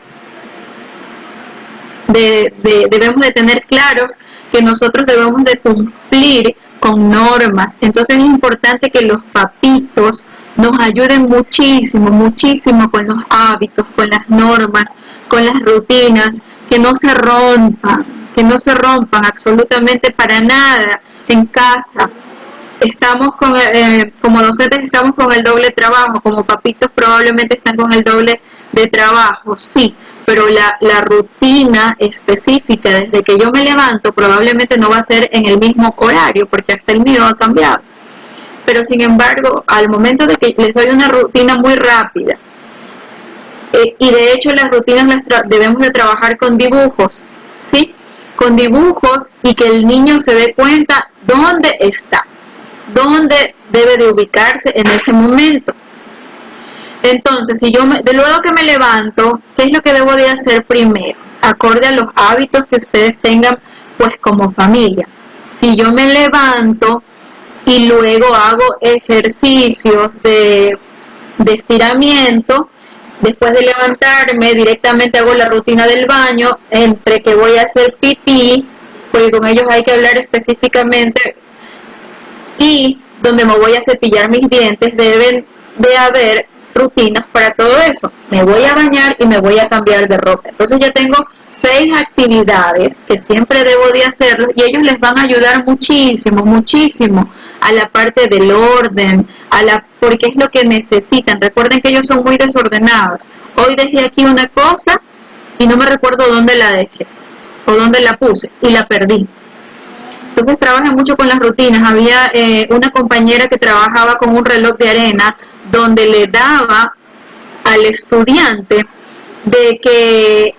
tener claros que nosotros debemos de cumplir con normas. Entonces es importante que los papitos nos ayuden muchísimo, muchísimo con los hábitos, con las normas, con las rutinas, que no se rompan absolutamente para nada en casa. Estamos como docentes estamos con el doble trabajo, como papitos probablemente están con el doble de trabajo, sí, pero la rutina específica desde que yo me levanto probablemente no va a ser en el mismo horario, porque hasta el mío ha cambiado. Pero sin embargo, al momento de que les doy una rutina muy rápida, y de hecho las rutinas debemos de trabajar con dibujos, ¿sí? Con dibujos y que el niño se dé cuenta dónde está, dónde debe de ubicarse en ese momento. Entonces, si luego que me levanto, ¿qué es lo que debo de hacer primero? Acorde a los hábitos que ustedes tengan, pues como familia. Si yo me levanto y luego hago ejercicios de estiramiento, después de levantarme directamente hago la rutina del baño, entre que voy a hacer pipí porque con ellos hay que hablar específicamente, y donde me voy a cepillar mis dientes deben de haber rutinas para todo eso. Me voy a bañar y me voy a cambiar de ropa. Entonces ya tengo 6 actividades que siempre debo de hacerlo, y ellos les van a ayudar muchísimo, muchísimo a la parte del orden, porque es lo que necesitan. Recuerden que ellos son muy desordenados. Hoy dejé aquí una cosa y no me recuerdo dónde la dejé o dónde la puse y la perdí. Entonces trabajan mucho con las rutinas. Había una compañera que trabajaba con un reloj de arena donde le daba al estudiante de que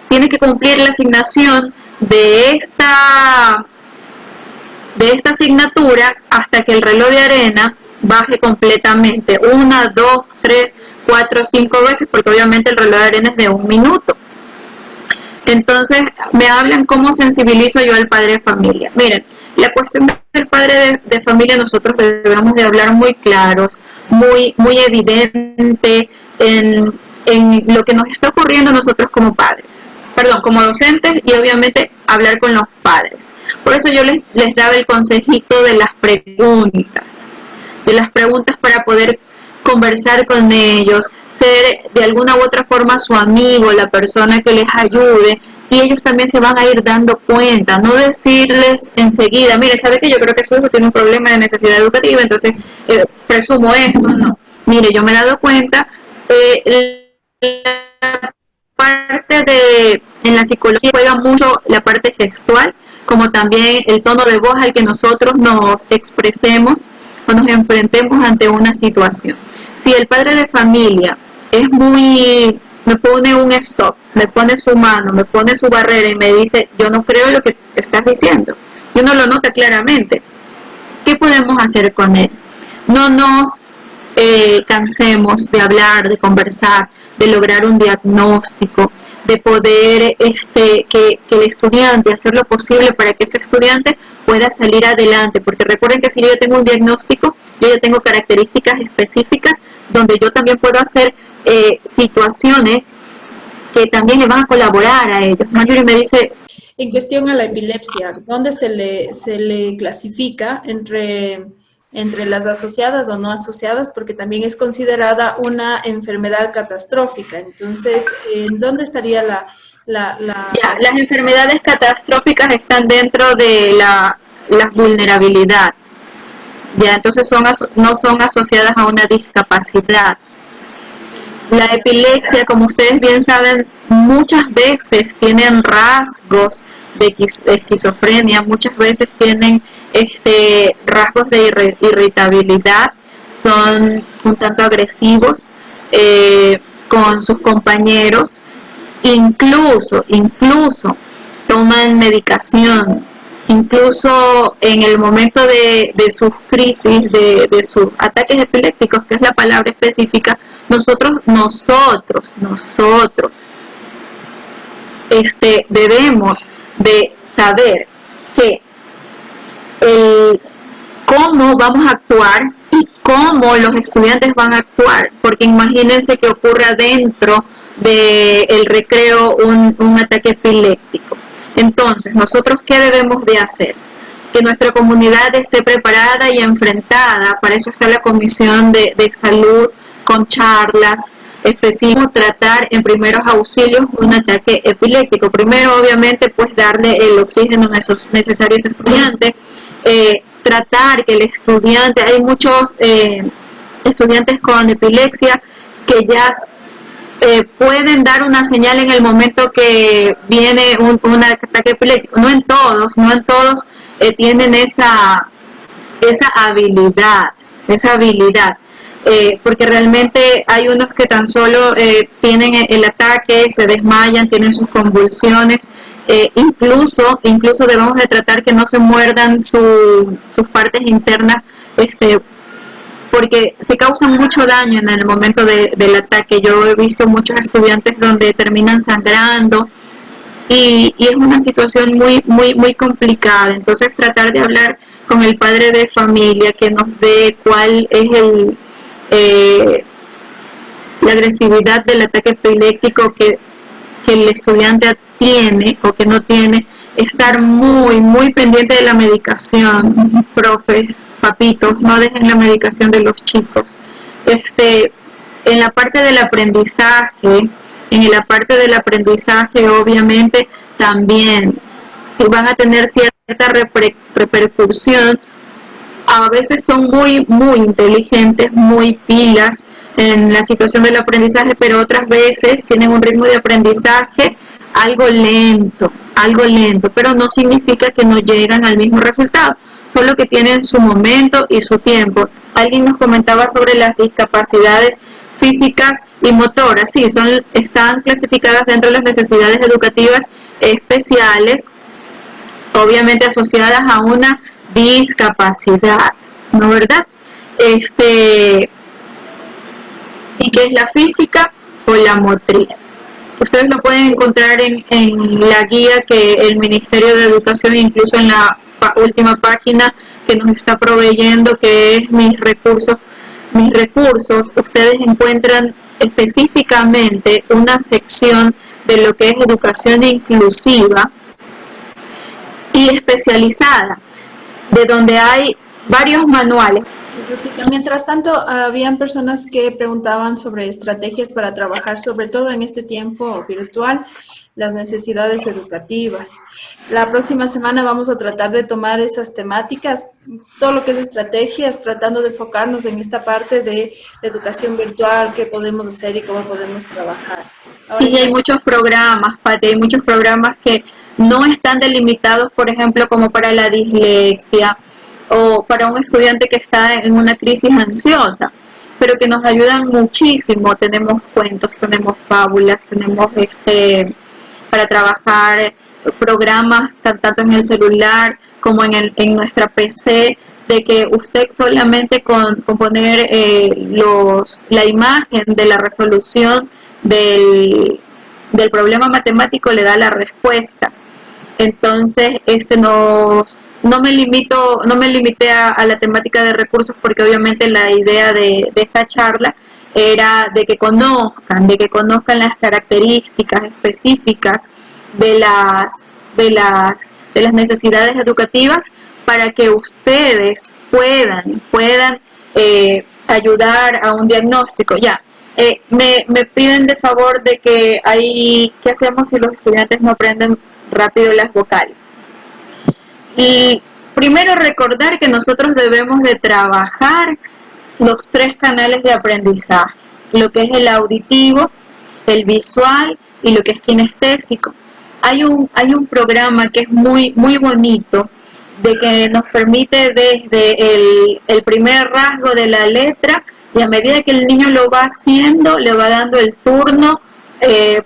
tiene que cumplir la asignación de esta asignatura hasta que el reloj de arena baje completamente, 1, 2, 3, 4, 5 veces, porque obviamente el reloj de arena es de 1 minuto. Entonces me hablan cómo sensibilizo yo al padre de familia. Miren, la cuestión del padre de familia, nosotros debemos de hablar muy claros, muy evidente en lo que nos está ocurriendo a nosotros como padres, como docentes, y obviamente hablar con los padres. Por eso yo les daba el consejito de las preguntas para poder conversar con ellos, ser de alguna u otra forma su amigo, la persona que les ayude, y ellos también se van a ir dando cuenta, no decirles enseguida, mire, ¿sabe que yo creo que su hijo tiene un problema de necesidad educativa, entonces presumo esto? No, mire, yo me he dado cuenta, la parte en la psicología juega mucho la parte gestual, como también el tono de voz al que nosotros nos expresemos o nos enfrentemos ante una situación. Si el padre de familia es me pone un stop, me pone su mano, me pone su barrera y me dice, yo no creo lo que estás diciendo, y uno lo nota claramente, ¿qué podemos hacer con él? No nos cansemos de hablar, de conversar, de lograr un diagnóstico, de poder que el estudiante, hacer lo posible para que ese estudiante pueda salir adelante, porque recuerden que si yo tengo un diagnóstico, yo ya tengo características específicas donde yo también puedo hacer situaciones que también le van a colaborar a ellos. Mayuri me dice, en cuestión a la epilepsia, ¿dónde se le clasifica entre las asociadas o no asociadas? Porque también es considerada una enfermedad catastrófica. Entonces, ¿en dónde estaría las enfermedades catastróficas están dentro de la vulnerabilidad. Ya, entonces no son asociadas a una discapacidad. La epilepsia, como ustedes bien saben, muchas veces tienen rasgos de esquizofrenia, muchas veces tienen rasgos de irritabilidad, son un tanto agresivos con sus compañeros, incluso toman medicación, incluso en el momento de sus crisis, de sus ataques epilépticos, que es la palabra específica, nosotros debemos de saber que cómo vamos a actuar y cómo los estudiantes van a actuar, porque imagínense que ocurre adentro del recreo un ataque epiléptico. Entonces, ¿nosotros qué debemos de hacer? Que nuestra comunidad esté preparada y enfrentada. Para eso está la Comisión de Salud, con charlas específicas, tratar en primeros auxilios un ataque epiléptico. Primero, obviamente, pues darle el oxígeno necesario a ese estudiante, tratar que el estudiante, hay muchos estudiantes con epilepsia que ya pueden dar una señal en el momento que viene un ataque epiléptico. No en todos tienen esa habilidad, porque realmente hay unos que tan solo tienen el ataque, se desmayan, tienen sus convulsiones, incluso debemos de tratar que no se muerdan sus partes internas, porque se causan mucho daño en el momento del ataque. Yo he visto muchos estudiantes donde terminan sangrando y es una situación muy complicada. Entonces tratar de hablar con el padre de familia que nos dé cuál es la agresividad del ataque epiléptico que el estudiante tiene o que no tiene, estar muy pendiente de la medicación, profes, papitos, no dejen la medicación de los chicos. En la parte del aprendizaje, obviamente también van a tener cierta repercusión. A veces son muy inteligentes, muy pilas en la situación del aprendizaje, pero otras veces tienen un ritmo de aprendizaje algo lento, pero no significa que no llegan al mismo resultado, solo que tienen su momento y su tiempo. Alguien nos comentaba sobre las discapacidades físicas y motoras, sí, están clasificadas dentro de las necesidades educativas especiales, obviamente asociadas a una discapacidad, ¿no verdad? ¿Y qué es la física o la motriz? Ustedes lo pueden encontrar en la guía que el Ministerio de Educación, incluso en la última página que nos está proveyendo, que es mis recursos, ustedes encuentran específicamente una sección de lo que es educación inclusiva y especializada, de donde hay varios manuales. Mientras tanto, habían personas que preguntaban sobre estrategias para trabajar, sobre todo en este tiempo virtual, las necesidades educativas. La próxima semana vamos a tratar de tomar esas temáticas, todo lo que es estrategias, tratando de enfocarnos en esta parte de educación virtual, qué podemos hacer y cómo podemos trabajar. Ahora sí, hay muchos programas, Pati, hay muchos programas que no están delimitados, por ejemplo, como para la dislexia o para un estudiante que está en una crisis ansiosa, pero que nos ayudan muchísimo. Tenemos cuentos, tenemos fábulas, tenemos para trabajar programas tanto en el celular como en nuestra PC, de que usted solamente con poner la imagen de la resolución del problema matemático le da la respuesta. Entonces, no me limité a la temática de recursos, porque obviamente la idea de esta charla era de que conozcan las características específicas de las necesidades educativas, para que ustedes puedan ayudar a un diagnóstico. Me piden de favor de que ¿qué hacemos si los estudiantes no aprenden rápido las vocales? Y primero recordar que nosotros debemos de trabajar los 3 canales de aprendizaje, lo que es el auditivo, el visual y lo que es kinestésico. Hay un programa que es muy bonito, de que nos permite desde el primer rasgo de la letra, y a medida que el niño lo va haciendo, le va dando el turno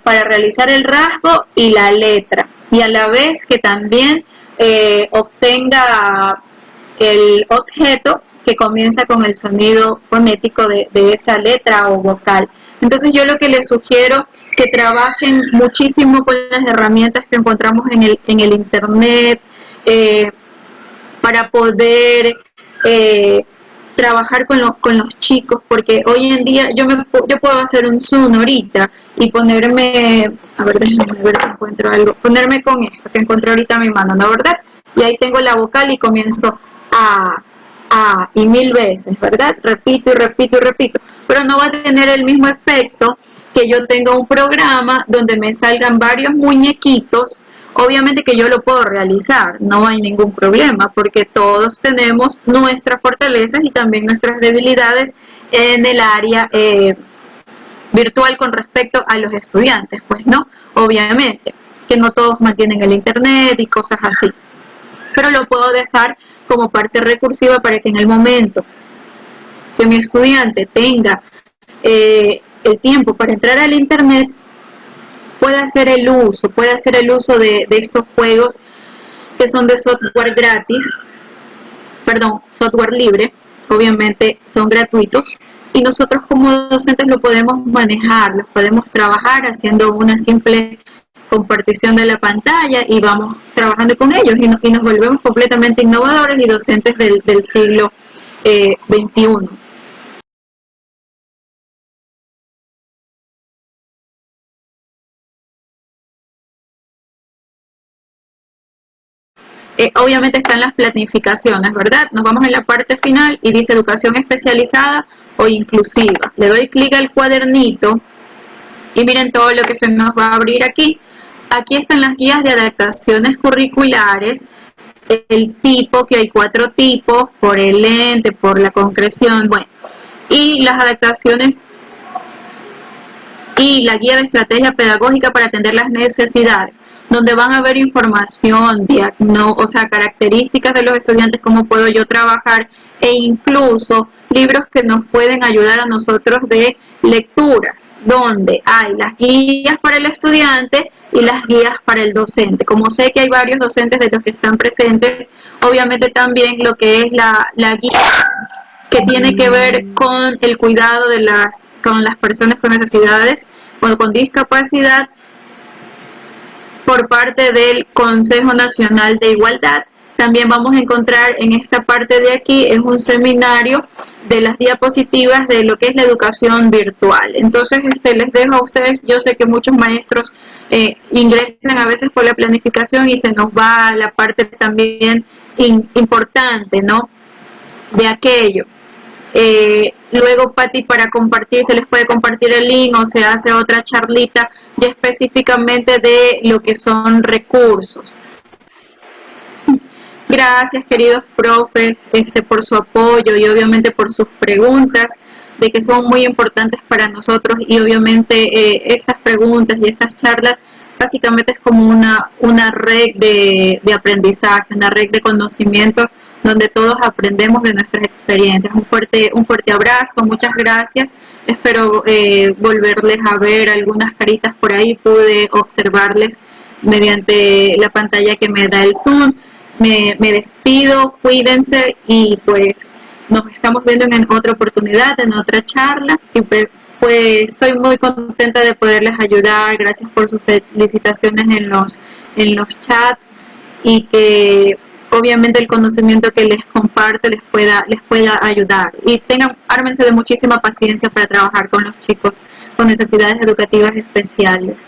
para realizar el rasgo y la letra, y a la vez que también obtenga el objeto que comienza con el sonido fonético de esa letra o vocal. Entonces yo lo que les sugiero, que trabajen muchísimo con las herramientas que encontramos en el internet, para poder trabajar con los chicos, porque hoy en día yo puedo hacer un Zoom ahorita y ponerme, a ver, déjenme ver si encuentro algo, ponerme con esto que encontré ahorita en mi mano, ¿no, verdad? Y ahí tengo la vocal y comienzo y 1000 veces, ¿verdad? Repito y repito y repito, pero no va a tener el mismo efecto que yo tenga un programa donde me salgan varios muñequitos. Obviamente que yo lo puedo realizar, no hay ningún problema, porque todos tenemos nuestras fortalezas y también nuestras debilidades en el área virtual con respecto a los estudiantes, pues no, obviamente, que no todos mantienen el internet y cosas así, pero lo puedo dejar como parte recursiva para que en el momento que mi estudiante tenga el tiempo para entrar al internet, puede hacer el uso de estos juegos que son de software software libre, obviamente son gratuitos, y nosotros como docentes lo podemos manejar, los podemos trabajar haciendo una simple compartición de la pantalla y vamos trabajando con ellos y nos volvemos completamente innovadores y docentes del siglo XXI. obviamente están las planificaciones, ¿verdad? Nos vamos en la parte final y dice educación especializada o inclusiva. Le doy clic al cuadernito y miren todo lo que se nos va a abrir aquí. Aquí están las guías de adaptaciones curriculares, el tipo, que hay 4 tipos, por el ente, por la concreción, bueno, y las adaptaciones y la guía de estrategia pedagógica para atender las necesidades, donde van a ver información, o sea, características de los estudiantes, cómo puedo yo trabajar, e incluso libros que nos pueden ayudar a nosotros de lecturas, donde hay las guías para el estudiante y las guías para el docente. Como sé que hay varios docentes de los que están presentes, obviamente también lo que es la guía que tiene que ver con el cuidado con las personas con necesidades o con discapacidad por parte del Consejo Nacional de Igualdad. También vamos a encontrar en esta parte de aquí, es un seminario de las diapositivas de lo que es la educación virtual. Entonces, les dejo a ustedes, yo sé que muchos maestros ingresan a veces por la planificación y se nos va la parte también importante, ¿no?, de aquello. Luego, Pati, para compartir, se les puede compartir el link o se hace otra charlita ya específicamente de lo que son recursos. Gracias, queridos profes, por su apoyo y obviamente por sus preguntas, de que son muy importantes para nosotros, y obviamente estas preguntas y estas charlas básicamente es como una red de aprendizaje, una red de conocimientos donde todos aprendemos de nuestras experiencias. Un fuerte abrazo, muchas gracias. Espero volverles a ver algunas caritas por ahí. Pude observarles mediante la pantalla que me da el Zoom. Me despido, cuídense y pues nos estamos viendo en otra oportunidad, en otra charla. Y pues estoy muy contenta de poderles ayudar. Gracias por sus felicitaciones en los chats, y que obviamente el conocimiento que les comparto les pueda ayudar. Y ármense de muchísima paciencia para trabajar con los chicos con necesidades educativas especiales.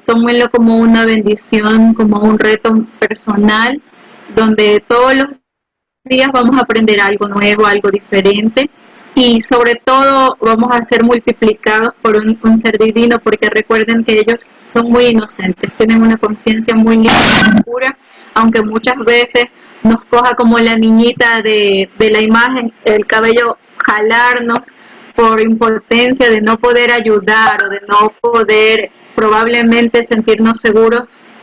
Tómenlo como una bendición, como un reto personal, donde todos los días vamos a aprender algo nuevo, algo diferente, y sobre todo vamos a ser multiplicados por un ser divino, porque recuerden que ellos son muy inocentes, tienen una conciencia muy limpia y pura, aunque muchas veces nos coja como la niñita de la imagen, el cabello jalarnos por impotencia de no poder ayudar o de no poder probablemente sentirnos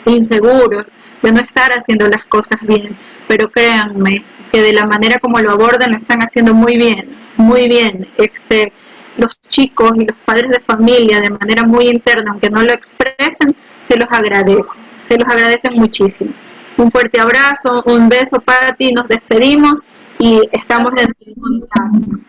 inseguros de no estar haciendo las cosas bien, pero créanme que de la manera como lo abordan lo están haciendo muy bien, muy bien. Los chicos y los padres de familia de manera muy interna, aunque no lo expresen, se los agradecen muchísimo. Un fuerte abrazo, un beso para ti, nos despedimos y estamos en contacto.